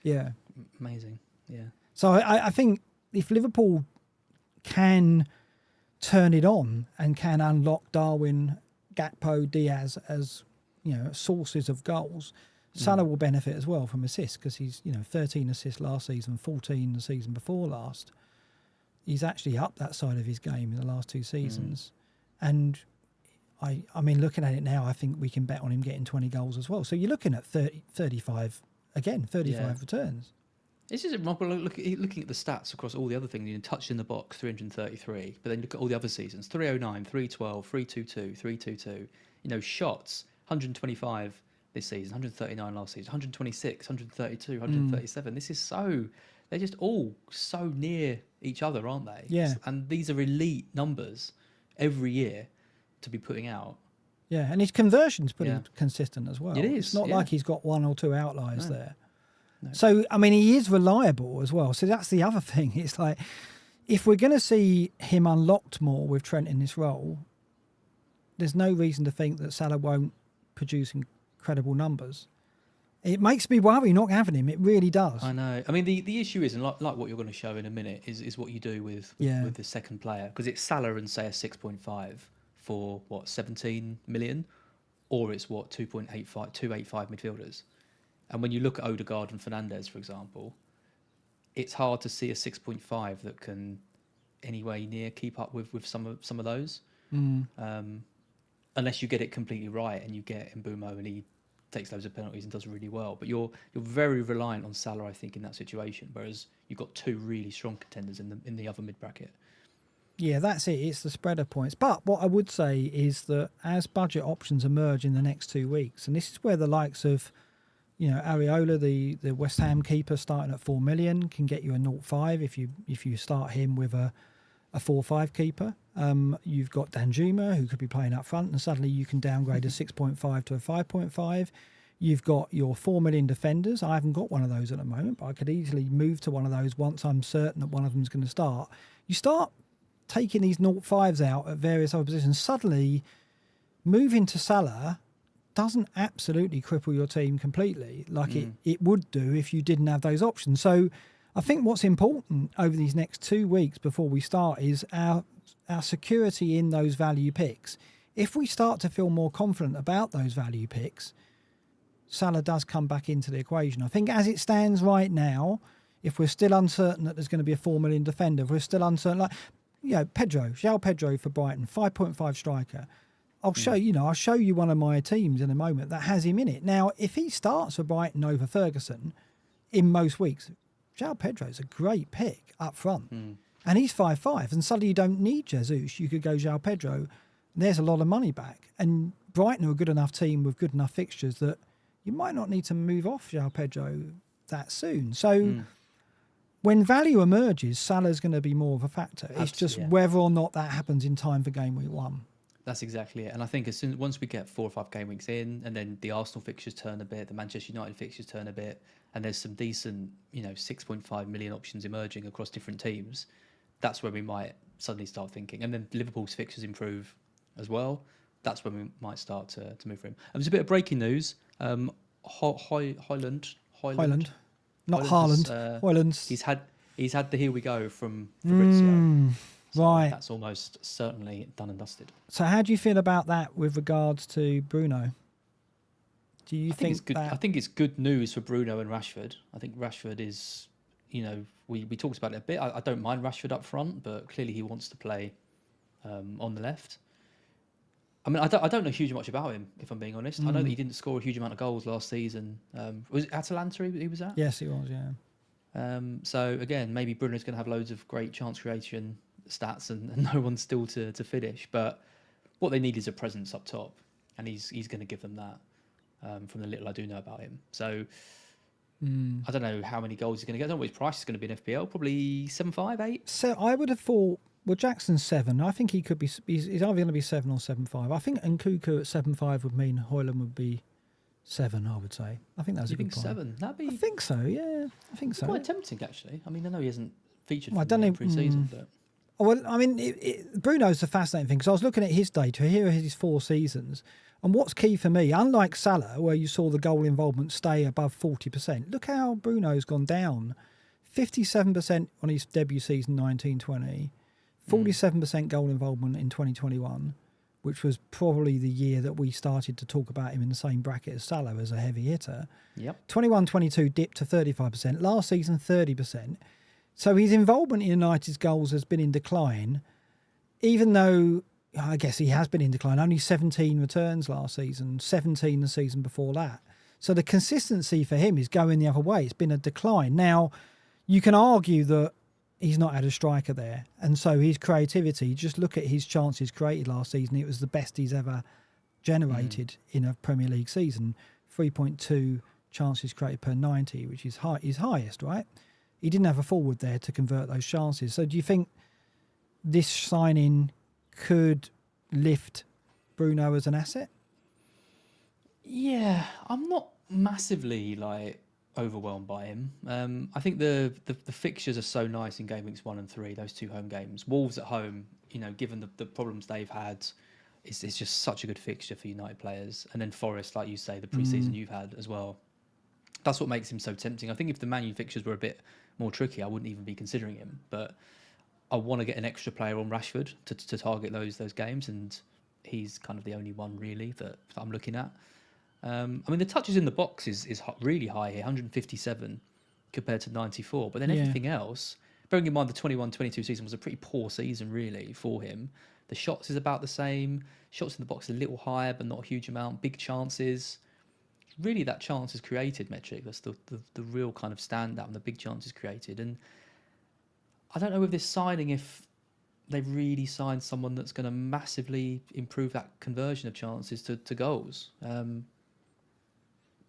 Yeah. Amazing. Yeah. So I think if Liverpool can turn it on and can unlock Darwin, Gakpo, Diaz as sources of goals, Salah will benefit as well from assists, because he's 13 assists last season, 14 the season before last. He's actually up that side of his game in the last two seasons. And I mean, looking at it now, I think we can bet on him getting 20 goals as well. So you're looking at 35 returns. It's just remarkable looking at the stats across all the other things. Touched in the box, 333. But then look at all the other seasons, 309, 312, 322, 322. Shots, 125 this season, 139 last season, 126, 132, 137. This is they're just all so near each other, aren't they? Yeah. And these are elite numbers every year to be putting out. Yeah, and his conversion's pretty consistent as well. It is. It's not like he's got one or two outliers there. No. So, I mean, he is reliable as well. So that's the other thing. It's like, if we're going to see him unlocked more with Trent in this role, there's no reason to think that Salah won't produce incredible numbers. It makes me worry not having him. It really does. I know. I mean, the issue is, and like what you're going to show in a minute, is what you do with the second player. Because it's Salah and, say, a 6.5 for, 17 million? Or it's, 2.85 midfielders. And when you look at Odegaard and Fernandes, for example, it's hard to see a 6.5 that can anyway near keep up with some of those. Unless you get it completely right and you get Mbeumo and he takes loads of penalties and does really well. But you're very reliant on Salah, I think, in that situation. Whereas you've got two really strong contenders in the other mid bracket. Yeah, that's it. It's the spread of points. But what I would say is that as budget options emerge in the next 2 weeks, and this is where the likes of, Areola, the West Ham keeper, starting at 4 million, can get you a 0.5 if you start him with a 4-5 keeper. You've got Danjuma, who could be playing up front, and suddenly you can downgrade a 6.5 to a 5.5. You've got your 4 million defenders. I haven't got one of those at the moment, but I could easily move to one of those once I'm certain that one of them is going to start. You start taking these 0.5s out at various other positions. Suddenly, moving to Salah doesn't absolutely cripple your team completely like it would do if you didn't have those options. So I think what's important over these next 2 weeks before we start is our security in those value picks. If we start to feel more confident about those value picks, Salah does come back into the equation. I think as it stands right now, if we're still uncertain that there's going to be a 4 million defender, if we're still uncertain, João Pedro for Brighton, 5.5 striker. I'll show you one of my teams in a moment that has him in it. Now, if he starts for Brighton over Ferguson in most weeks, João Pedro's a great pick up front. And he's 5.5, and suddenly you don't need Jesus. You could go João Pedro. There's a lot of money back. And Brighton are a good enough team with good enough fixtures that you might not need to move off João Pedro that soon. So when value emerges, Salah's going to be more of a factor. It's just whether or not that happens in time for game week 1. That's exactly it. And I think once we get 4 or 5 game weeks in, and then the Arsenal fixtures turn a bit, the Manchester United fixtures turn a bit, and there's some decent, 6.5 million options emerging across different teams, that's where we might suddenly start thinking. And then Liverpool's fixtures improve as well. That's when we might start to move for him. There's a bit of breaking news. Highland, not Haaland Haaland. Highlands. He's had the here we go from Fabrizio. So right. That's almost certainly done and dusted. So how do you feel about that with regards to Bruno? Do you think it's good? I think it's good news for Bruno and Rashford. I think Rashford is, we talked about it a bit. I don't mind Rashford up front, but clearly he wants to play on the left. I mean, I don't know huge much about him, if I'm being honest. I know that he didn't score a huge amount of goals last season. Was it Atalanta he was at? Yes, he was, yeah. So, again, maybe Bruno's going to have loads of great chance creation stats and no one's still to finish. But what they need is a presence up top. And he's going to give them that from the little I do know about him. So, I don't know how many goals he's going to get. I don't know what his price is going to be in FPL. Probably 7.5, 8? So I would have thought... Well, Jackson's 7. I think he could be. He's either going to be 7 or 7.5. I think Nkuku at 7.5 would mean Højlund would be 7. I would say. I think that's a good point. 7? That'd be. I think so. Yeah, I think so. Quite tempting, actually. I mean, I know he hasn't featured I don't know pre-season, but. Well, I mean, Bruno's a fascinating thing because I was looking at his data. Here are his 4 seasons, and what's key for me, unlike Salah, where you saw the goal involvement stay above 40%. Look how Bruno's gone down, 57% on his debut season 1920. 47% goal involvement in 2021, which was probably the year that we started to talk about him in the same bracket as Salah as a heavy hitter. Yep. 21-22 dipped to 35%. Last season, 30%. So his involvement in United's goals has been in decline, even though I guess he has been in decline. Only 17 returns last season, 17 the season before that. So the consistency for him is going the other way. It's been a decline. Now, you can argue that he's not had a striker there. And so his creativity, just look at his chances created last season. It was the best he's ever generated in a Premier League season. 3.2 chances created per 90, which is his highest, right? He didn't have a forward there to convert those chances. So do you think this signing could lift Bruno as an asset? Yeah, I'm not massively overwhelmed by him. I think the fixtures are so nice in game weeks 1 and 3, those 2 home games. Wolves at home, given the problems they've had, it's just such a good fixture for United players. And then Forest, like you say, the pre-season you've had as well. That's what makes him so tempting. I think if the Man U fixtures were a bit more tricky, I wouldn't even be considering him. But I want to get an extra player on Rashford to target those games, and he's kind of the only one really that I'm looking at. I mean, the touches in the box is really high here, 157 compared to 94. But then everything else, bearing in mind the 21-22 season was a pretty poor season really for him. The shots is about the same. Shots in the box a little higher, but not a huge amount. Big chances. Really, that chances created metric. That's the real kind of standout, and the big chances created. And I don't know with this signing if they've really signed someone that's going to massively improve that conversion of chances to goals.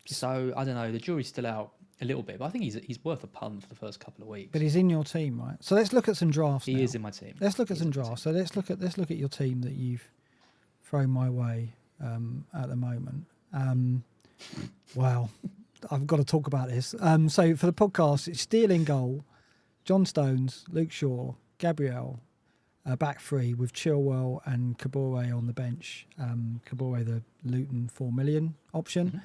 So I don't know. The jury's still out a little bit, but I think he's worth a punt for the first couple of weeks. But he's in your team, right? So let's look at some drafts. He is in my team. Let's look at some drafts. So let's look at your team that you've thrown my way at the moment. Wow, I've got to talk about this. So for the podcast, it's Steele in goal, John Stones, Luke Shaw, Gabriel, back 3 with Chilwell and Kabore on the bench. Kabore, the Luton 4 million option.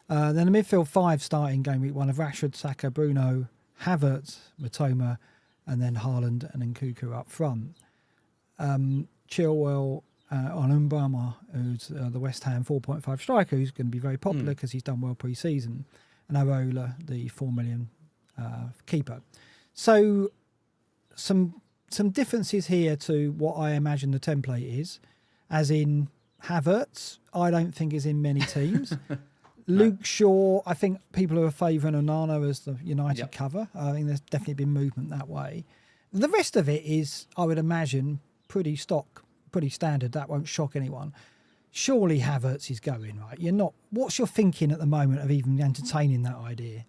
Then the midfield 5 starting game week 1 of Rashford, Saka, Bruno, Havertz, Matoma, and then Haaland and Nkuku up front. Chilwell on Mbama, who's the West Ham 4.5 striker, who's going to be very popular because he's done well pre-season, and Areola, the 4 million keeper. So some differences here to what I imagine the template is, as in Havertz, I don't think is in many teams. Luke Shaw, I think people who are favouring Onana as the United cover. I think there's definitely been movement that way. The rest of it is, I would imagine, pretty standard. That won't shock anyone. Surely Havertz is going, right? You're not. What's your thinking at the moment of even entertaining that idea?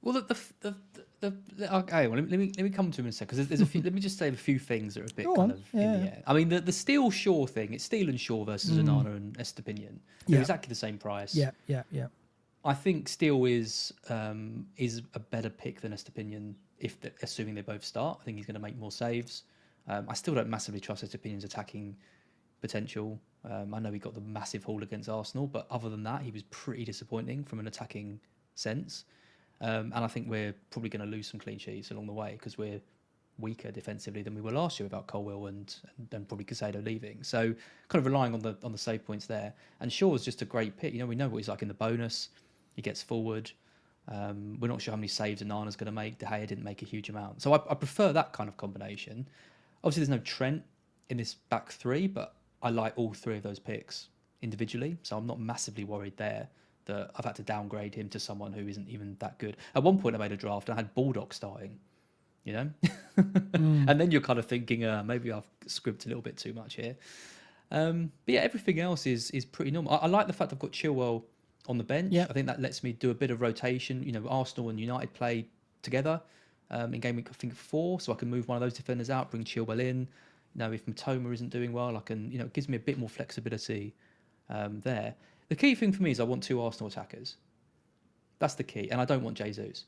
Well, okay. Well, let me come to him in a second because there's a few. Let me just say a few things that are a bit in the air. I mean, the Steele Shaw thing. It's Steele and Shaw versus Onana and Estepinian. They're exactly the same price. Yeah. I think Steele is a better pick than Estepinian assuming they both start. I think he's going to make more saves. I still don't massively trust Estepinian's attacking potential. I know he got the massive haul against Arsenal, but other than that, he was pretty disappointing from an attacking sense. And I think we're probably going to lose some clean sheets along the way because we're weaker defensively than we were last year without Colwill and probably Casado leaving. So kind of relying on the save points there. And Shaw's just a great pick. We know what he's like in the bonus. He gets forward. We're not sure how many saves Onana's going to make. De Gea didn't make a huge amount. So I prefer that kind of combination. Obviously, there's no Trent in this back three, but I like all three of those picks individually. So I'm not massively worried there that I've had to downgrade him to someone who isn't even that good. At one point, I made a draft and I had Baldock starting, and then you're kind of thinking, maybe I've scrimped a little bit too much here. But yeah, everything else is pretty normal. I like the fact I've got Chilwell on the bench. I think that lets me do a bit of rotation. Arsenal and United play together in game week, I think 4, so I can move one of those defenders out, bring Chilwell in. If Matoma isn't doing well, I can, it gives me a bit more flexibility there. The key thing for me is I want 2 Arsenal attackers. That's the key, and I don't want Jesus.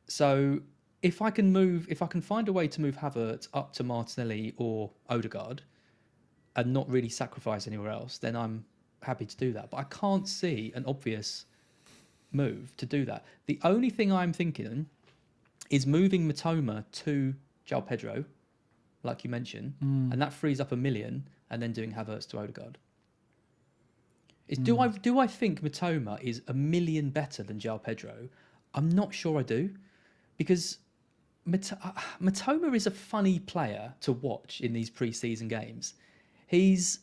So if I can find a way to move Havertz up to Martinelli or Odegaard and not really sacrifice anywhere else, then I'm happy to do that. But I can't see an obvious move to do that. The only thing I'm thinking is moving Matoma to João Pedro, like you mentioned, and that frees up $1 million, and then doing Havertz to Odegaard. Do I think Matoma is $1 million better than João Pedro? I'm not sure I do, because Matoma is a funny player to watch in these pre-season games. He's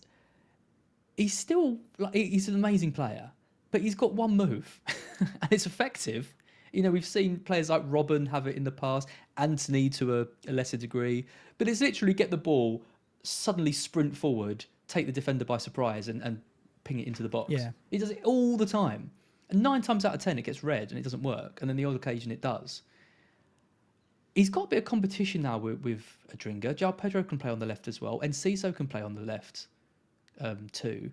still he's an amazing player, but he's got one move, and it's effective. We've seen players like Robben have it in the past, Anthony to a lesser degree, but it's literally get the ball, suddenly sprint forward, take the defender by surprise, and ping it into the box. Yeah. He does it all the time. And 9 times out of 10, it gets red and it doesn't work. And then the odd occasion it does. He's got a bit of competition now with Adringa. João Pedro can play on the left as well. And Ciso can play on the left too.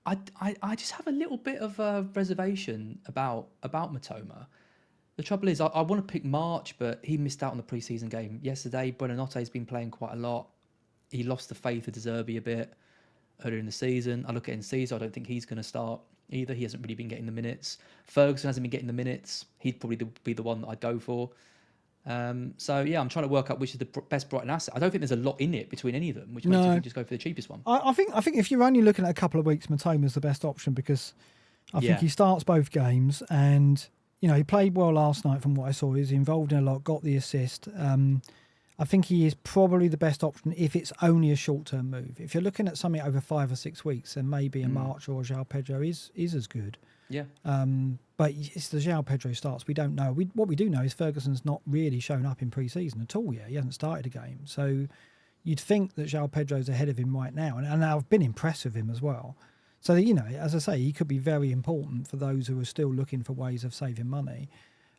I just have a little bit of a reservation about Matoma. The trouble is, I want to pick March, but he missed out on the pre-season game yesterday. Buonanotte's been playing quite a lot. He lost the faith of De Zerbi a bit earlier in the season. I look at Enciso, I don't think he's going to start either. He hasn't really been getting the minutes. Ferguson hasn't been getting the minutes. He'd probably be the one that I'd go for. So yeah, I'm trying to work out which is the best Brighton asset. I don't think there's a lot in it between any of them, which makes you just go for the cheapest one. I think if you're only looking at a couple of weeks, Matoma's the best option because I think he starts both games and he played well last night from what I saw. He was involved in a lot, got the assist. I think he is probably the best option if it's only a short-term move. If you're looking at something over 5 or 6 weeks, then maybe a March or a João Pedro is as good. Yeah. But it's the João Pedro starts. We don't know. What we do know is Ferguson's not really shown up in pre-season at all yet. He hasn't started a game. So you'd think that João Pedro's ahead of him right now. And I've been impressed with him as well. So, as I say, he could be very important for those who are still looking for ways of saving money.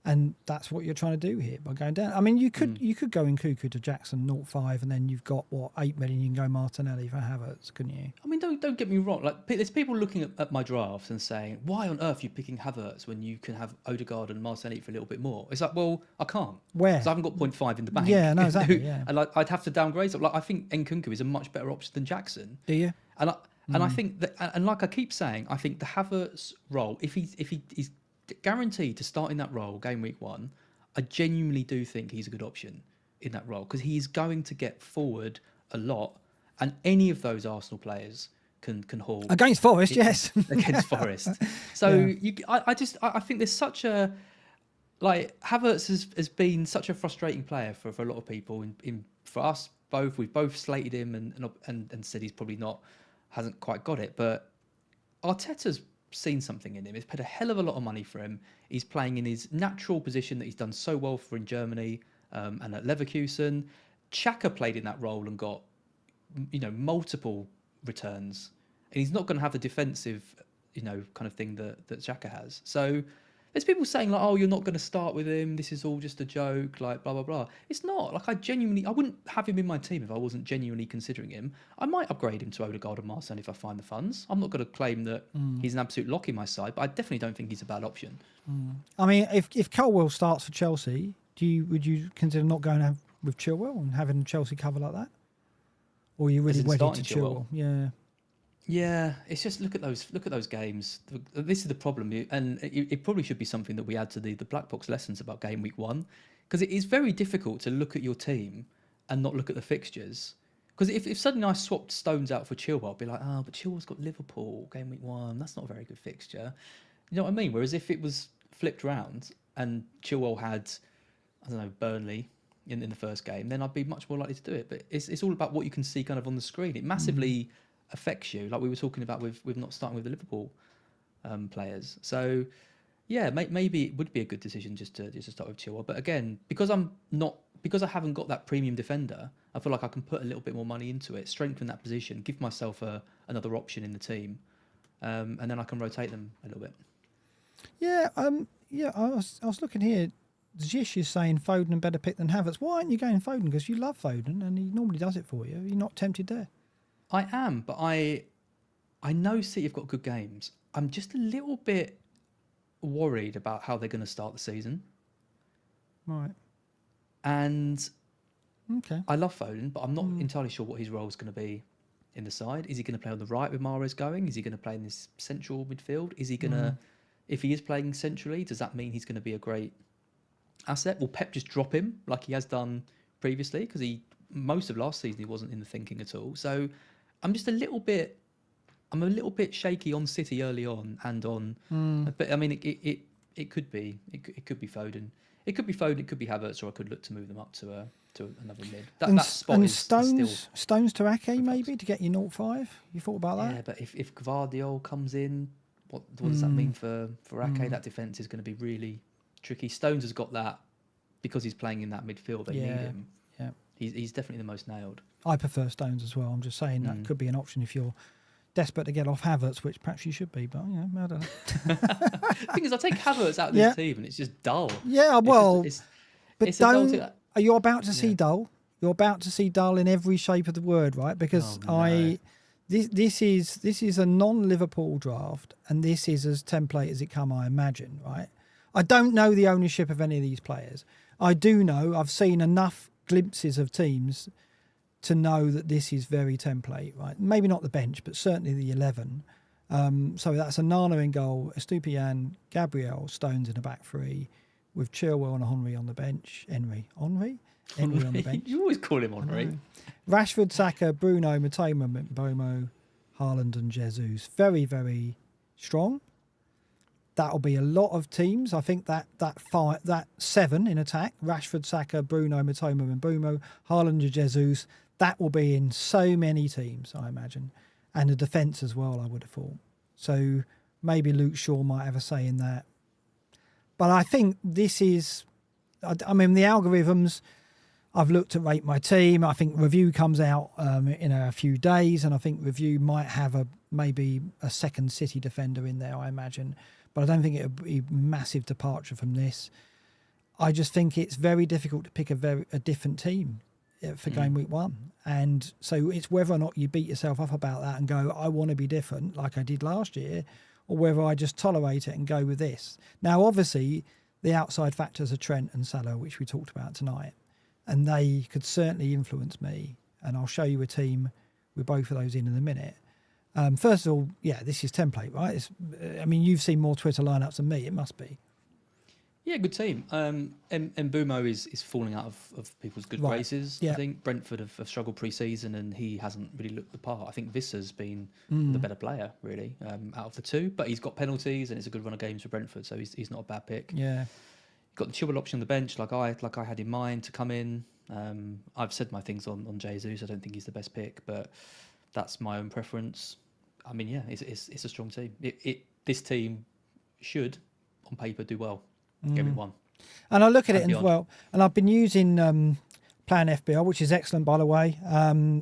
And that's what you're trying to do here by going down. I mean, you could go in Cuckoo to Jackson 0.5 and then you've got, 8 million, you can go Martinelli for Havertz, couldn't you? I mean, don't get me wrong. Like, there's people looking at my drafts and saying, why on earth are you picking Havertz when you can have Odegaard and Martinelli for a little bit more? It's like, well, I can't. Where? Because I haven't got 0.5 in the bank. Yeah, no, exactly, yeah. And I'd have to downgrade. So, I think Nkunku is a much better option than Jackson. Do you? And I think that, and like I keep saying, I think the Havertz role, if he's guaranteed to start in that role game week 1, I genuinely do think he's a good option in that role because he's going to get forward a lot, and any of those Arsenal players can haul against Forest. Yes, against Forest. So I think there's such a Havertz has been such a frustrating player for a lot of people. For us both, we've both slated him and said he's probably hasn't quite got it, but Arteta's seen something in him. He's paid a hell of a lot of money for him. He's playing in his natural position that he's done so well for in Germany and at Leverkusen. Xhaka played in that role and got multiple returns, and he's not going to have the defensive kind of thing that Xhaka has. So there's people saying oh, you're not going to start with him, this is all just a joke, blah blah blah. It's not. I wouldn't have him in my team if I wasn't genuinely considering him. I might upgrade him to Odegaard and Marcel if I find the funds. I'm not going to claim that he's an absolute lock in my side, but I definitely don't think he's a bad option. I mean, if Colwill starts for Chelsea, would you consider not going with Chilwell and having Chelsea cover like that? Or are you really in wedded to starting Chilwell? Yeah. Yeah, it's just look at those games. This is the problem, and it probably should be something that we add to the black box lessons about game week 1, because it is very difficult to look at your team and not look at the fixtures. Because if suddenly I swapped Stones out for Chilwell, I'd be like, oh, but Chilwell's got Liverpool game week 1. That's not a very good fixture. You know what I mean? Whereas if it was flipped round and Chilwell had, I don't know, Burnley in the first game, then I'd be much more likely to do it. But it's all about what you can see kind of on the screen. It massively affects you, like we were talking about with not starting with the Liverpool players. So yeah, maybe it would be a good decision just to start with Chilwell. But again, because I haven't got that premium defender, I feel like I can put a little bit more money into it, strengthen that position, give myself another option in the team, and then I can rotate them a little bit. Yeah, I was looking here. Zish is saying Foden a better pick than Havertz. Why aren't you going Foden? Because you love Foden and he normally does it for you. You're not tempted there? I am, but I know City have got good games. I'm just a little bit worried about how they're going to start the season. Right. And okay, I love Foden, but I'm not entirely sure what his role is going to be in the side. Is he going to play on the right with Mahrez going? Is he going to play in this central midfield? Is he going to, if he is playing centrally, does that mean he's going to be a great asset? Will Pep just drop him like he has done previously? Because most of last season he wasn't in the thinking at all. So I'm a little bit shaky on City early on and on, but I mean it could be Foden. It could be Foden. It could be Havertz, or I could look to move them up to another mid. That spot and is Stones to Ake maybe to get you 0.5. You thought about that? Yeah, but if Gvardiol comes in, what does that mean for Ake? That defense is going to be really tricky. Stones has got that because he's playing in that midfield. They need him. Yeah. He's definitely the most nailed. I prefer Stones as well. I'm just saying that could be an option if you're desperate to get off Havertz, which perhaps you should be, but I don't know. The thing is, I take Havertz out of this team and it's just dull. Yeah, well, it's are you about to see dull? You're about to see dull in every shape of the word, right? Because this is a non-Liverpool draft, and this is as template as it come, I imagine, right? I don't know the ownership of any of these players. I do know I've seen enough glimpses of teams to know that this is very template, right? Maybe not the bench, but certainly the 11. So that's a Nana in goal, Estupiñán, Gabriel, Stones in the back three, with Chilwell and Henry on the bench. Henry on the bench. You always call him Henry. Rashford, Saka, Bruno, Matoma, Bomo, Haaland and Jesus. Very, very strong. That'll be a lot of teams. I think that 7 in attack, Rashford, Saka, Bruno, Matoma and Bomo, Haaland and Jesus, that will be in so many teams, I imagine. And the defence as well, I would have thought. So maybe Luke Shaw might have a say in that. But I think this is, I mean, the algorithms, I've looked at Rate My Team. I think Review comes out in a few days, and I think Review might have maybe a second City defender in there, I imagine. But I don't think it would be a massive departure from this. I just think it's very difficult to pick a different team for game week 1. And so it's whether or not you beat yourself up about that and go, I want to be different like I did last year, or whether I just tolerate it and go with this. Now, obviously, the outside factors are Trent and Salah, which we talked about tonight, and they could certainly influence me. And I'll show you a team with both of those in a minute. First of all, this is template, right? I mean, you've seen more Twitter lineups than me. It must be. Yeah, good team. And Mbumo is falling out of people's good graces. I think Brentford have struggled pre-season and he hasn't really looked the part. I think Vissa's been the better player, really, out of the two. But he's got penalties and it's a good run of games for Brentford, so he's not a bad pick. Yeah. Got the Chilwell option on the bench, like I had in mind to come in. I've said my things on Jesus. I don't think he's the best pick, but that's my own preference. I mean, it's a strong team. This team should, on paper, do well. Game week 1. And I look at it as well, and I've been using Plan FPL, which is excellent, by the way.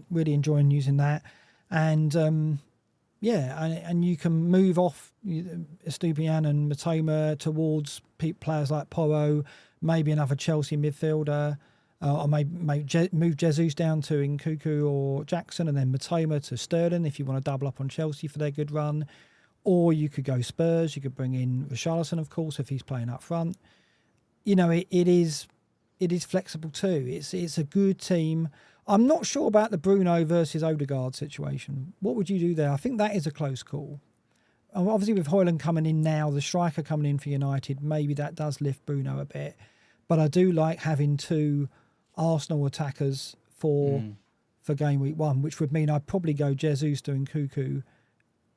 Really enjoying using that. And and you can move off Estupiñán and Matoma towards players like Porro, maybe another Chelsea midfielder, or maybe move Jesus down to Nkunku or Jackson, and then Matoma to Sterling if you want to double up on Chelsea for their good run. Or you could go Spurs. You could bring in Richarlison, of course, if he's playing up front. You know, it's it is flexible too. It's a good team. I'm not sure about the Bruno versus Odegaard situation. What would you do there? I think that is a close call. Obviously, with Højlund coming in now, the striker coming in for United, maybe that does lift Bruno a bit. But I do like having two Arsenal attackers for game week 1, which would mean I'd probably go Jesus to Nkunku,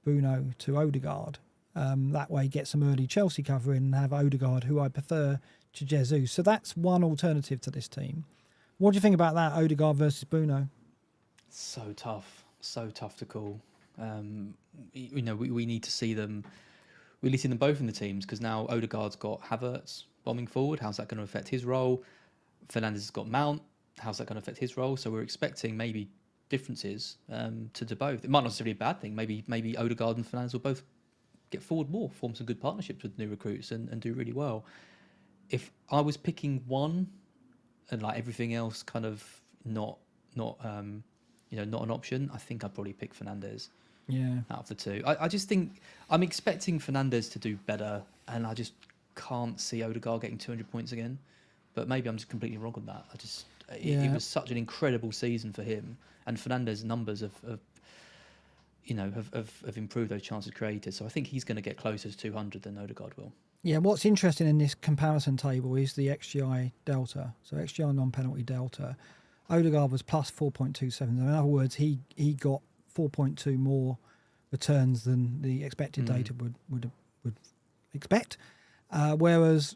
Bruno to Odegaard. That way, get some early Chelsea cover in and have Odegaard, who I prefer to Jesus. So that's one alternative to this team. What do you think about that, Odegaard versus Bruno? So tough to call. We need to see them. We need to see them both in the teams, because now Odegaard's got Havertz bombing forward. How's that going to affect his role? Fernandes has got Mount. How's that going to affect his role? So we're expecting maybe differences to both. It might not necessarily be a bad thing. Maybe Odegaard and Fernandes will both get forward more, form some good partnerships with new recruits and do really well. If I was picking one and like everything else kind of not an option, I think I'd probably pick Fernandes. Yeah. Out of the two. I just think I'm expecting Fernandes to do better, and I just can't see Odegaard getting 200 points again. But maybe I'm just completely wrong on that. It was such an incredible season for him, and Fernandes' numbers have improved those chances created. So I think he's going to get closer to 200 than Odegaard will. Yeah, what's interesting in this comparison table is the XGI delta. So XGI non-penalty delta. Odegaard was plus 4.27. In other words, he got 4.2 more returns than the expected data would expect. Whereas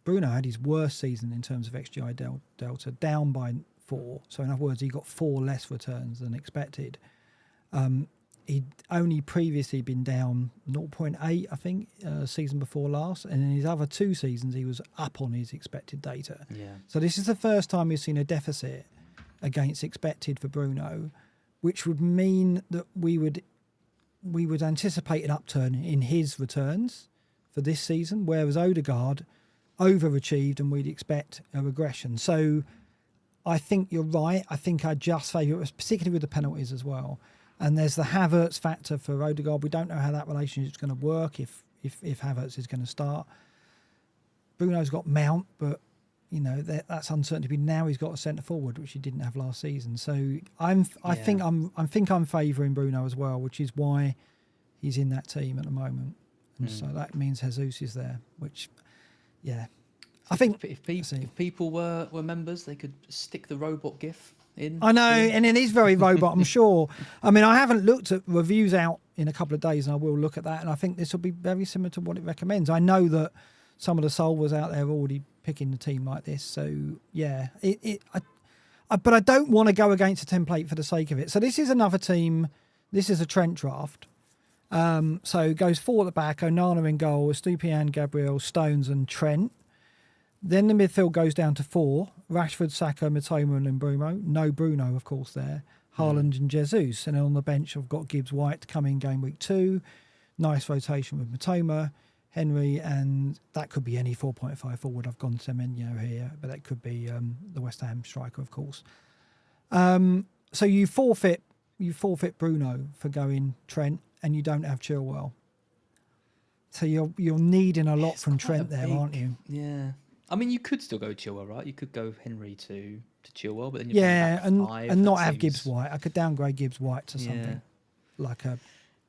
Bruno had his worst season in terms of XGI delta, down by 4. So in other words, he got 4 less returns than expected. He'd only previously been down 0.8, I think, season before last. And in his other 2 seasons, he was up on his expected data. Yeah. So this is the first time we've seen a deficit against expected for Bruno, which would mean that we would anticipate an upturn in his returns for this season, whereas Odegaard overachieved and we'd expect a regression. So I think you're right. I think I just favour it, particularly with the penalties as well. And there's the Havertz factor for Odegaard. We don't know how that relationship is going to work if Havertz is going to start. Bruno's got Mount, but that's uncertainty. Now he's got a centre forward, which he didn't have last season. So I think I'm favouring Bruno as well, which is why he's in that team at the moment. And so that means Jesus is there, which, yeah. So I think if people were members, they could stick the robot GIF in. I know, and it is very robot, I'm sure. I mean, I haven't looked at reviews out in a couple of days, and I will look at that, and I think this will be very similar to what it recommends. I know that some of the solvers out there are already picking the team like this, so yeah. But I don't want to go against a template for the sake of it. So this is another team. This is a Trent draft. So it goes 4 at the back, Onana in goal, Estupiñán, Gabriel, Stones and Trent. Then the midfield goes down to 4. Rashford, Saka, Mitoma and Bruno. No Bruno, of course, there. Haaland and Jesus. And then on the bench, I've got Gibbs White coming game week 2. Nice rotation with Mitoma, Henry, and that could be any 4.5 forward. I've gone Semenyo here, but that could be the West Ham striker, of course. So you forfeit Bruno for going Trent, and you don't have Chilwell. So you're needing a lot from Trent there, aren't you? Yeah. I mean, you could still go Chilwell, right? You could go Henry to Chilwell, but then and not have Gibbs White. I could downgrade Gibbs White to something like a,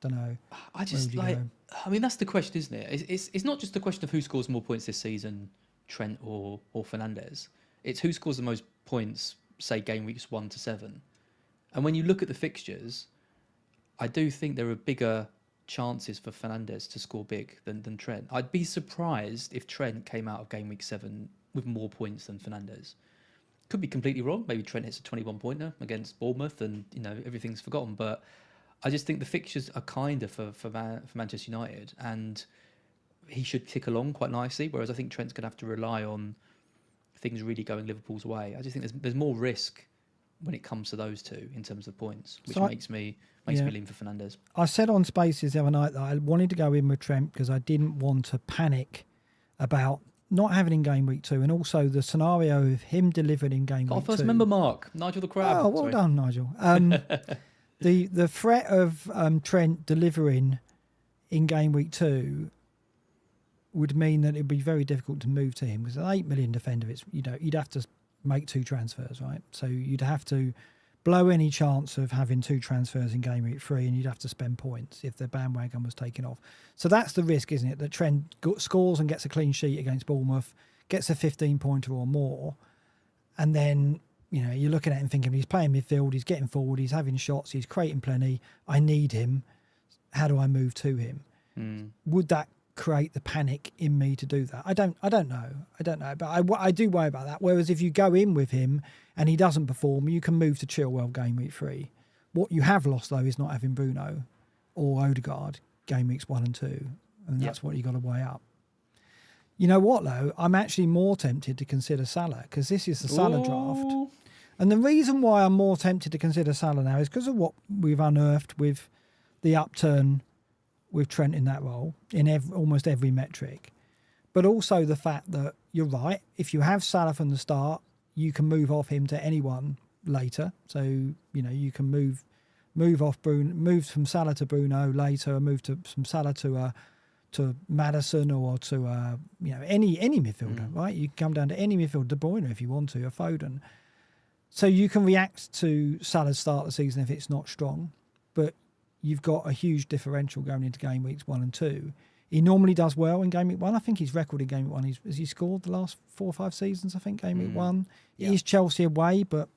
don't know. I mean, that's the question, isn't it? It's not just the question of who scores more points this season, Trent or Fernandes. It's who scores the most points, say game weeks 1 to 7. And when you look at the fixtures, I do think there are bigger chances for Fernandes to score big than Trent. I'd be surprised if Trent came out of game week 7 with more points than Fernandes. Could be completely wrong. Maybe Trent hits a 21-pointer against Bournemouth and everything's forgotten. But I just think the fixtures are kinder for Manchester United, and he should tick along quite nicely. Whereas I think Trent's going to have to rely on things really going Liverpool's way. I just think there's more risk when it comes to those two in terms of points, which makes me lean for Fernandes. I said on Spaces the other night that I wanted to go in with Trent because I didn't want to panic about not having in game week 2, and also the scenario of him delivering in game week 2. First member mark, Nigel the Crab. Oh, well done, Nigel. The threat of Trent delivering in game week 2 would mean that it'd be very difficult to move to him because an 8 million defender, you'd have to make 2 transfers, right? So you'd have to blow any chance of having 2 transfers in game week 3, and you'd have to spend points if the bandwagon was taken off. So that's the risk, isn't it? That Trent scores and gets a clean sheet against Bournemouth, gets a 15-pointer or more, and then you're looking at him thinking he's playing midfield, he's getting forward, he's having shots, he's creating plenty. I need him. How do I move to him? Would that create the panic in me to do that? I don't know, but I do worry about that. Whereas if you go in with him and he doesn't perform, you can move to Chilwell game week 3. What you have lost though is not having Bruno or Odegaard game weeks 1 and 2, and that's what you got to weigh up. You know what though? I'm actually more tempted to consider Salah because this is the Salah draft, and the reason why I'm more tempted to consider Salah now is because of what we've unearthed with the upturn with Trent in that role in almost every metric, but also the fact that you're right. If you have Salah from the start, you can move off him to anyone later. So you can move off Bruno, move from Salah to Bruno later, move from Salah to Maddison or to any midfielder. Right? You can come down to any midfielder, De Bruyne if you want to, or Foden. So you can react to Salah's start of the season if it's not strong, but you've got a huge differential going into game weeks 1 and 2. He normally does well in game week 1. I think his record in game week 1 has he scored the last 4 or 5 seasons. I think game week 1. It is Chelsea away, but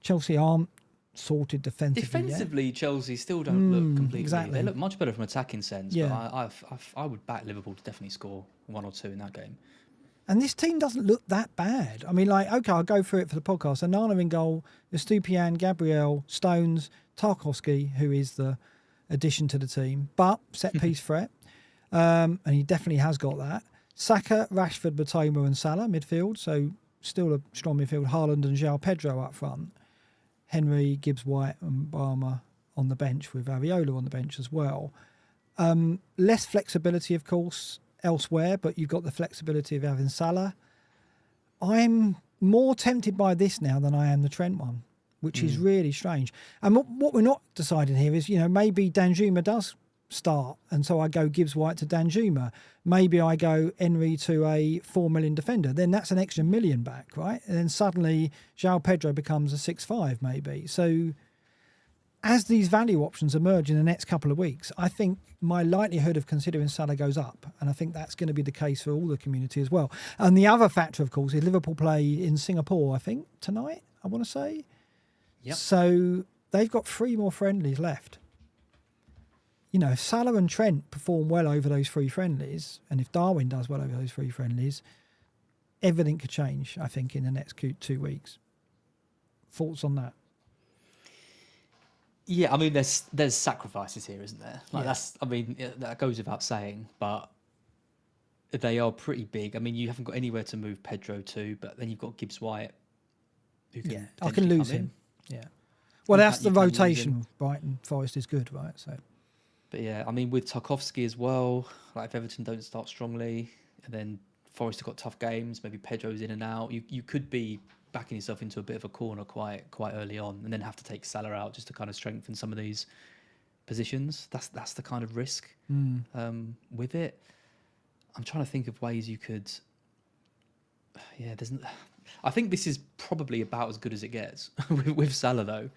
Chelsea aren't sorted defensively yet. Chelsea still don't look completely. Exactly. They look much better from attacking sense. Yeah. But I would back Liverpool to definitely score 1 or 2 in that game. And this team doesn't look that bad. I mean, okay, I'll go through it for the podcast. Onana in goal, Estupiñán, Gabriel, Stones, Tarkowski, who is the addition to the team, but set piece threat, and he definitely has got that. Saka, Rashford, Batoma and Salah midfield, so still a strong midfield. Haaland and João Pedro up front. Henry, Gibbs-White and Barmer on the bench with Areola on the bench as well. Less flexibility, of course, elsewhere, but you've got the flexibility of having Salah. I'm more tempted by this now than I am the Trent one, which is really strange. And what we're not deciding here is, maybe Danjuma does start, and so I go Gibbs-White to Danjuma. Maybe I go Henry to a 4 million defender. Then that's an extra million back, right? And then suddenly João Pedro becomes a 6.5 maybe. So as these value options emerge in the next couple of weeks, I think my likelihood of considering Salah goes up. And I think that's going to be the case for all the community as well. And the other factor, of course, is Liverpool play in Singapore, I think, tonight, I want to say. Yep. So they've got 3 more friendlies left. If Salah and Trent perform well over those 3 friendlies, and if Darwin does well over those 3 friendlies, everything could change, I think, in the next 2 weeks. Thoughts on that? Yeah, I mean, there's sacrifices here, isn't there? That goes without saying, but they are pretty big. I mean, you haven't got anywhere to move Pedro to, but then you've got Gibbs-White, who can I can lose him. Yeah. Well, that's the rotation. Brighton Forest is good, right? So. But yeah, I mean, with Tarkowski as well, like if Everton don't start strongly, and then Forest have got tough games, maybe Pedro's in and out, you could be backing yourself into a bit of a corner quite early on, and then have to take Salah out just to kind of strengthen some of these positions. That's the kind of risk with it. I'm trying to think of ways you could. Yeah, I think this is probably about as good as it gets with Salah though.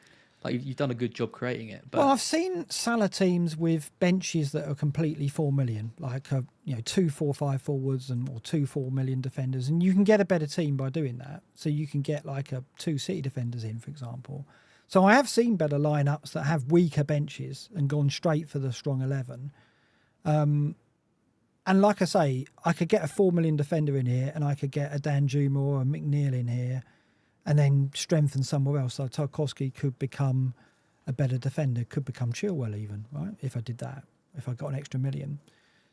Like you've done a good job creating it. But... Well, I've seen Salah teams with benches that are completely 4 million, like 2 4-5 forwards or 2 4 million defenders, and you can get a better team by doing that. So you can get like 2 City defenders in, for example. So I have seen better lineups that have weaker benches and gone straight for the strong 11. And like I say, I could get a 4 million defender in here, and I could get a Danjuma or a McNeil in here, and then strengthen somewhere else. So Tarkowski could become a better defender, could become Chilwell even, right? If I did that, if I got an extra million.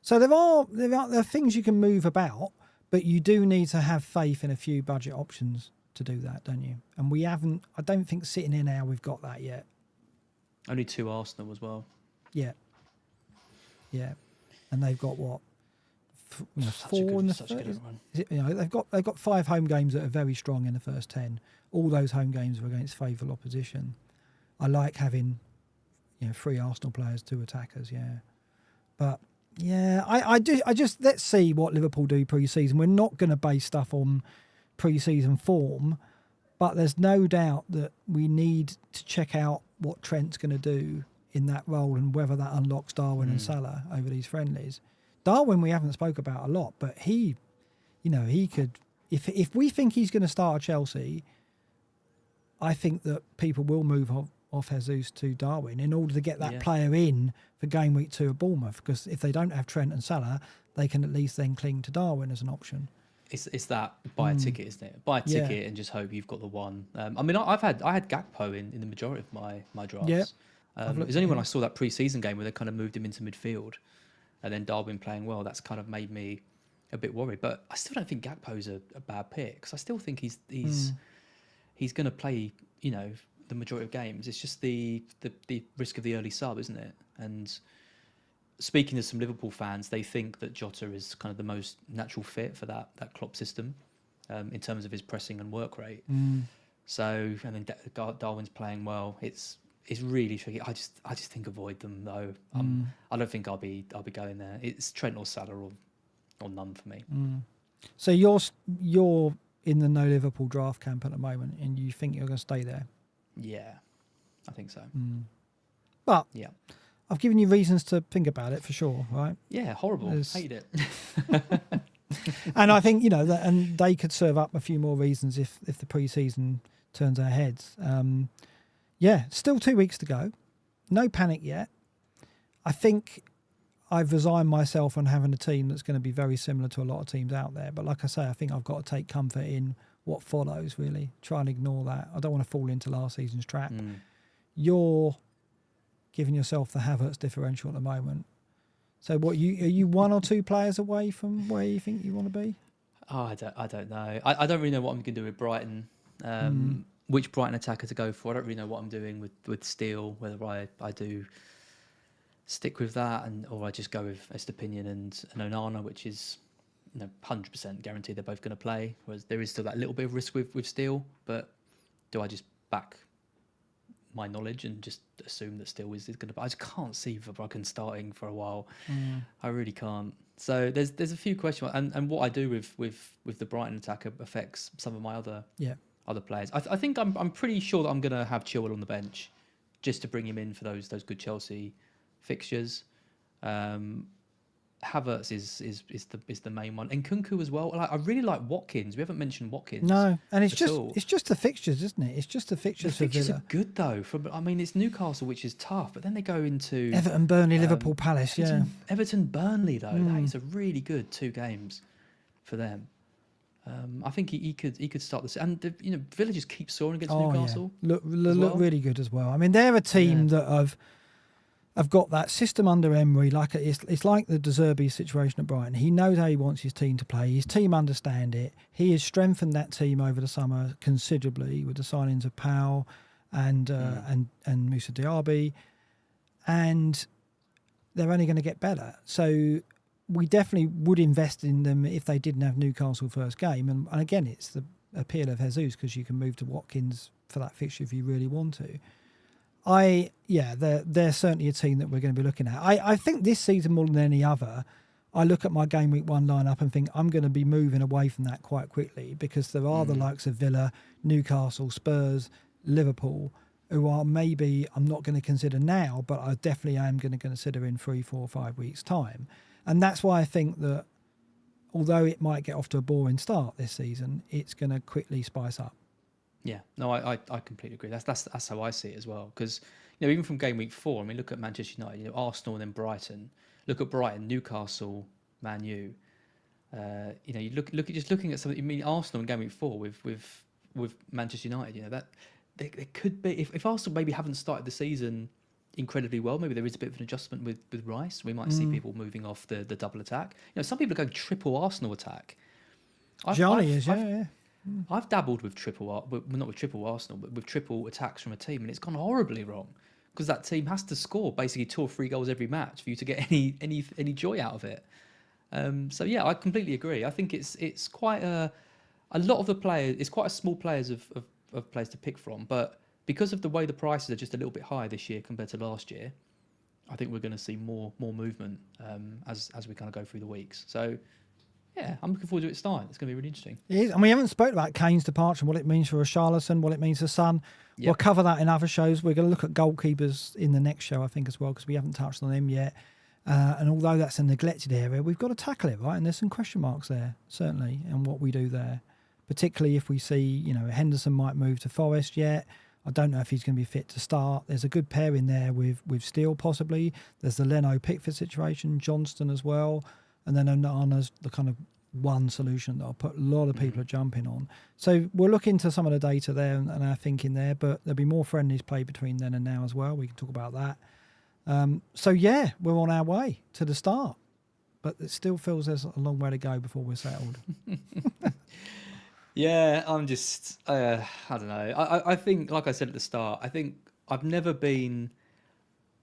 So there are things you can move about, but you do need to have faith in a few budget options to do that, don't you? And we haven't. I don't think sitting here now we've got that yet. Only 2 Arsenal as well. Yeah, and they've got what? 4 in the first. They've got 5 home games that are very strong in the first 10. All those home games were against favourable opposition. I like having 3 Arsenal players, 2 attackers. Yeah, but Yeah, I just let's see what Liverpool do pre-season. We're not going to base stuff on pre-season form, but there's no doubt that we need to check out what Trent's going to do in that role and whether that unlocks Darwin and Salah over these friendlies. Darwin we haven't spoke about a lot, but he could, if we think he's going to start at Chelsea, I think that people will move off Jesus to Darwin in order to get that player in for game week 2 at Bournemouth, because if they don't have Trent and Salah, they can at least then cling to Darwin as an option. It's that buy a ticket, isn't it? Buy a ticket and just hope you've got the one. I mean, I had Gakpo in the majority of my drafts. Yeah, it was only when I saw that pre-season game where they kind of moved him into midfield, and then Darwin playing well. That's kind of made me a bit worried. But I still don't think Gakpo's a bad pick, because I still think he's going to play, the majority of games. It's just the risk of the early sub, isn't it? And speaking to some Liverpool fans, they think that Jota is kind of the most natural fit for that Klopp system, in terms of his pressing and work rate. So, and then Darwin's playing well. It's really tricky. I just think avoid them though. I don't think I'll be going there. It's Trent or Salah or none for me. So you're in the no Liverpool draft camp at the moment, and you think you're going to stay there? Yeah, I think so. But yeah, I've given you reasons to think about it for sure, right? Yeah, horrible. Hate it. And I think and they could serve up a few more reasons if the pre-season turns our heads. Still 2 weeks to go. No panic yet. I think I've resigned myself on having a team that's going to be very similar to a lot of teams out there. But like I say, I think I've got to take comfort in what follows, really. Try and ignore that. I don't want to fall into last season's trap. You're giving yourself the Havertz differential at the moment. So are you 1 or 2 players away from where you think you want to be? Oh, I don't know. I don't really know what I'm going to do with Brighton. Which Brighton attacker to go for. I don't really know what I'm doing with Steele, whether I do stick with that or I just go with Estepinian and Onana, which is 100% guaranteed they're both going to play. Whereas there is still that little bit of risk with Steele, but do I just back my knowledge and just assume that Steele is going to? I just can't see Verbruggen starting for a while. I really can't. So there's a few questions, and what I do with the Brighton attacker affects some of my other players. I think I'm pretty sure that I'm going to have Chilwell on the bench just to bring him in for those good Chelsea fixtures. Havertz is the main one, and Kunku as well. I really like Watkins. We haven't mentioned Watkins. No, and it's just the fixtures, isn't it? It's just the fixtures. The fixtures are good though. It's Newcastle, which is tough, but then they go into Everton, Burnley, Liverpool, Palace. Everton, Burnley though. That is a really good 2 games for them. I think he could start this, and Villa just keep soaring against Newcastle. Look really good as well. I mean, they're a team that I've got that system under Emery. Like it's like the De Zerbi situation at Brighton. He knows how he wants his team to play. His team understand it. He has strengthened that team over the summer considerably with the signings of Powell and Moussa Diaby, and they're only going to get better. So we definitely would invest in them if they didn't have Newcastle first game. And again, it's the appeal of Jesus, because you can move to Watkins for that fixture if you really want to. They're certainly a team that we're going to be looking at. I think this season more than any other, I look at my game week 1 lineup and think I'm going to be moving away from that quite quickly, because there are the likes of Villa, Newcastle, Spurs, Liverpool, who are maybe I'm not going to consider now, but I definitely am going to consider in 3, 4, 5 weeks' time. And that's why I think that although it might get off to a boring start this season, it's going to quickly spice up. Yeah, no, I completely agree. That's how I see it as well. Because even from game week 4, I mean, look at Manchester United, Arsenal, and then Brighton. Look at Brighton, Newcastle, Man U. You look at just looking at something. I mean, Arsenal in game week 4 with Manchester United. That there could be if Arsenal maybe haven't started the season incredibly well, maybe there is a bit of an adjustment with Rice. We might see people moving off the double attack. Some people are going triple Arsenal attack. I've dabbled with not with triple Arsenal, but with triple attacks from a team, and it's gone horribly wrong, because that team has to score basically 2 or 3 goals every match for you to get any joy out of it. So yeah, I completely agree. I think it's quite a lot of the players. It's quite a small players of players to pick from, but because of the way the prices are just a little bit higher this year compared to last year, I think we're going to see more movement as we kind of go through the weeks. So yeah, I'm looking forward to it starting. It's going to be really interesting. It is. And we haven't spoken about Kane's departure, what it means for Richarlison, what it means for Son. Yep. We'll cover that in other shows. We're going to look at goalkeepers in the next show, I think, as well, because we haven't touched on them yet. And although that's a neglected area, we've got to tackle it, right? And there's some question marks there, certainly, and what we do there. Particularly if we see, Henderson might move to Forest yet. I don't know if he's going to be fit to start. There's a good pair in there with Steele, possibly. There's the Leno-Pickford situation, Johnston as well. And then Onana's the kind of one solution that I'll put a lot of people are jumping on. So we'll look into some of the data there and our thinking there, but there'll be more friendlies played between then and now as well. We can talk about that. So yeah, we're on our way to the start, but it still feels there's a long way to go before we're settled. Yeah, I'm just, I don't know. I think, like I said at the start, I think I've never been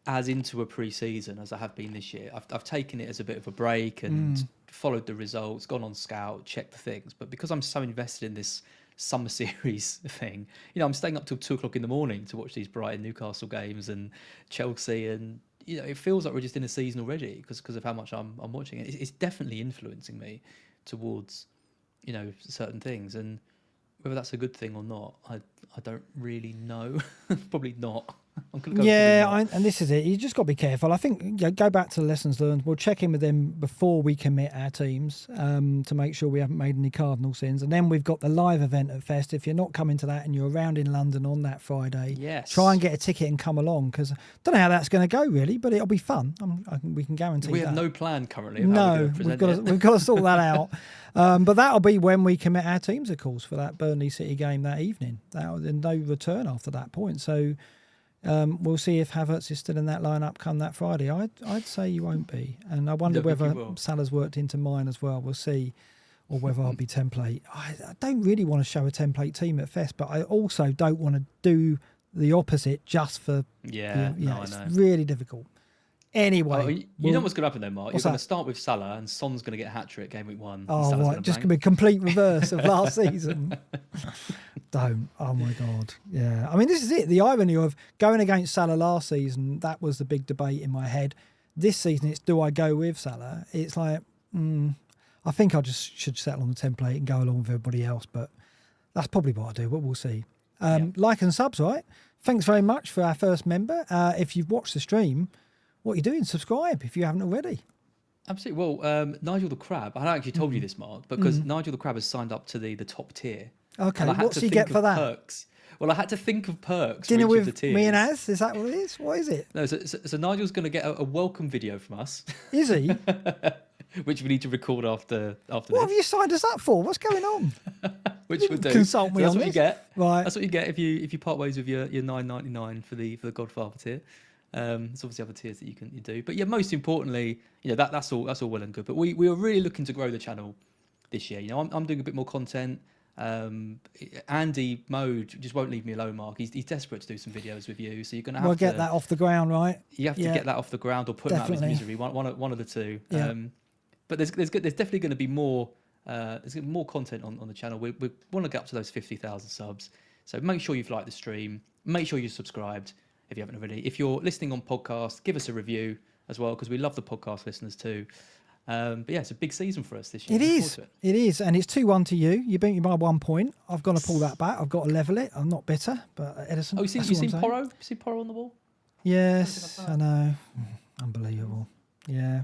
as into a pre-season as I have been this year. I've taken it as a bit of a break and followed the results, gone on scout, checked the things. But because I'm so invested in this summer series thing, I'm staying up till 2:00 in the morning to watch these Brighton Newcastle games and Chelsea, and it feels like we're just in a season already because of how much I'm watching it. It's definitely influencing me towards certain things, and whether that's a good thing or not, I don't really know. Probably not. I'm gonna go and this is it. You just got to be careful. I think go back to the lessons learned. We'll check in with them before we commit our teams to make sure we haven't made any cardinal sins. And then we've got the live event at Fest. If you're not coming to that and you're around in London on that Friday, try and get a ticket and come along, because I don't know how that's going to go really, but it'll be fun. We can guarantee. We that. have no plan currently. Of how we've got to sort that out. But that'll be when we commit our teams, of course, for that Burnley City game that evening. There's no return after that point. So. We'll see if Havertz is still in that lineup come that Friday. I'd say you won't be, and I wonder whether Salah's worked into mine as well. We'll see, or whether I'll be template. I don't really want to show a template team at Fest, but I also don't want to do the opposite just for it's really difficult. Anyway, you know what's going to happen though, Mark? You're going to start with Salah, and Son's going to get a hat-trick game week 1. Oh, right. Just going to be complete reverse of last season. Don't. Oh, my God. Yeah. I mean, this is it. The irony of going against Salah last season, that was the big debate in my head. This season, it's do I go with Salah? It's like, I think I just should settle on the template and go along with everybody else, but that's probably what I do, but we'll see. Like and subs, right? Thanks very much for our first member. If you've watched the stream, what are you doing? Subscribe if you haven't already. Absolutely. Well, Nigel the Crab, I hadn't actually told you this, Mark, because Nigel the Crab has signed up to the top tier. Okay, what's he get for that? Perks. Well, I had to think of perks. Dinner for each with of the tiers. me and Az? Is that what it is? What is it? No, so Nigel's going to get a welcome video from us. Is he? Which we need to record after What this. have you signed us up for? What's going on? Which we'll do. Consult me so on that's what this. you get. Right. That's what you get if you part ways with your $9.99 for the Godfather tier. There's obviously other tiers that you do, but yeah, most importantly, that's all well and good. But we are really looking to grow the channel this year. I'm doing a bit more content. Andy Mode just won't leave me alone, Mark. He's desperate to do some videos with you, so you're going to have to get that off the ground, right? You have to get that off the ground or put him out of his misery. One of the two. Yeah. But there's definitely going to be more. There's more content on the channel. We want to get up to those 50,000 subs. So make sure you've liked the stream. Make sure you're subscribed if you haven't already. If you're listening on podcast, give us a review as well, because we love the podcast listeners too. But yeah, it's a big season for us this year. It is, and it's 2-1 to you. You beat me by 1 point. I've got to pull that back. I've got to level it. I'm not bitter, but Edison. Oh, you seen Porro? You seen Porro on the wall? Yes, I know. Unbelievable. Yeah.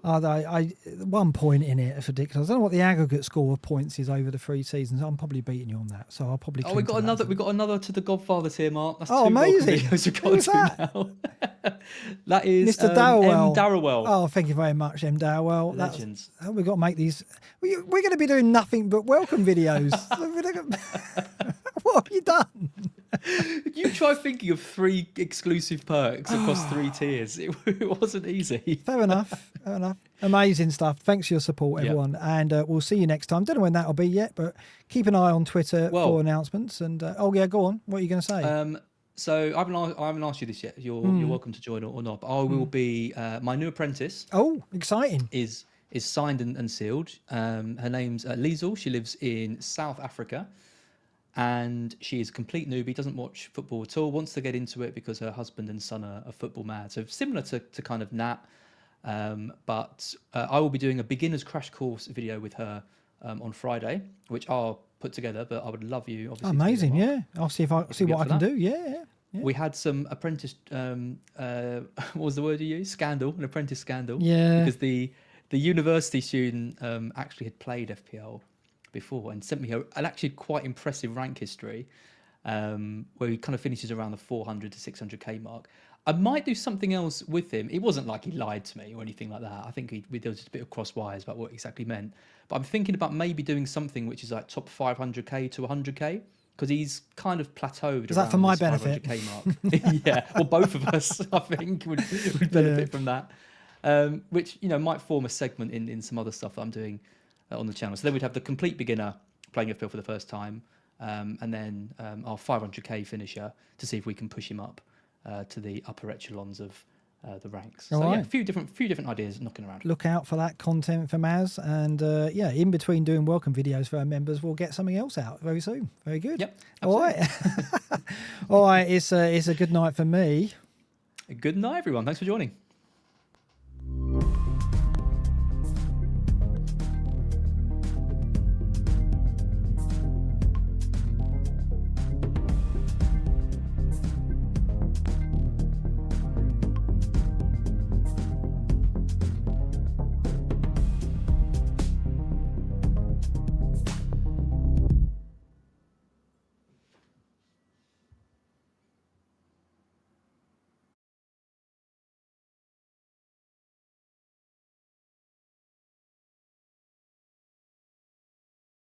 I 1 point in it. It's ridiculous. I don't know what the aggregate score of points is over the 3 seasons. I'm probably beating you on that, so I'll probably. We got another to the Godfather tier, Mark. That's amazing! Who's that? Now. That is Mr. Darrowell. M. Darrowell. Oh, thank you very much, M. Darrowell. Legends. We've got to make these. We're going to be doing nothing but welcome videos. What have you done? You try thinking of 3 exclusive perks across 3 tiers. It wasn't easy. Fair enough. Amazing stuff. Thanks for your support, everyone. Yep. And we'll see you next time. Don't know when that'll be yet, but keep an eye on Twitter for announcements. And go on. What are you going to say? So I haven't asked you this yet. You're welcome to join or not. But I will be my new apprentice. Oh, exciting! Is signed and sealed. Her name's Liesel. She lives in South Africa. and she is a complete newbie, doesn't watch football at all, wants to get into it because her husband and son are football mad. So similar to kind of Nat, but I will be doing a beginner's crash course video with her on Friday, which I'll put together. But I would love you, obviously. Amazing, yeah. I'll see if what I can do. Yeah. We had some apprentice. What was the word you used? Scandal, an apprentice scandal. Yeah. Because the university student actually had played FPL before and sent me an actually quite impressive rank history, where he kind of finishes around the 400 to 600k mark. I might do something else with him. It wasn't like he lied to me or anything like that. I think there was just a bit of cross wires about what exactly meant. But I'm thinking about maybe doing something which is like top 500k to 100k, because he's kind of plateaued. Is that for my benefit? 500k mark. Yeah, well, both of us, I think, would benefit from that. Which, you know, might form a segment in some other stuff that I'm doing on the channel. So then we'd have the complete beginner playing FPL for the first time, and then our 500k finisher to see if we can push him up to the upper echelons of the ranks. So yeah, a few different ideas knocking around. Look out for that content from Az, and in between doing welcome videos for our members, we'll get something else out very soon. Very good. Yep. Absolutely. All right. All right. It's a good night for me. Good night, everyone. Thanks for joining.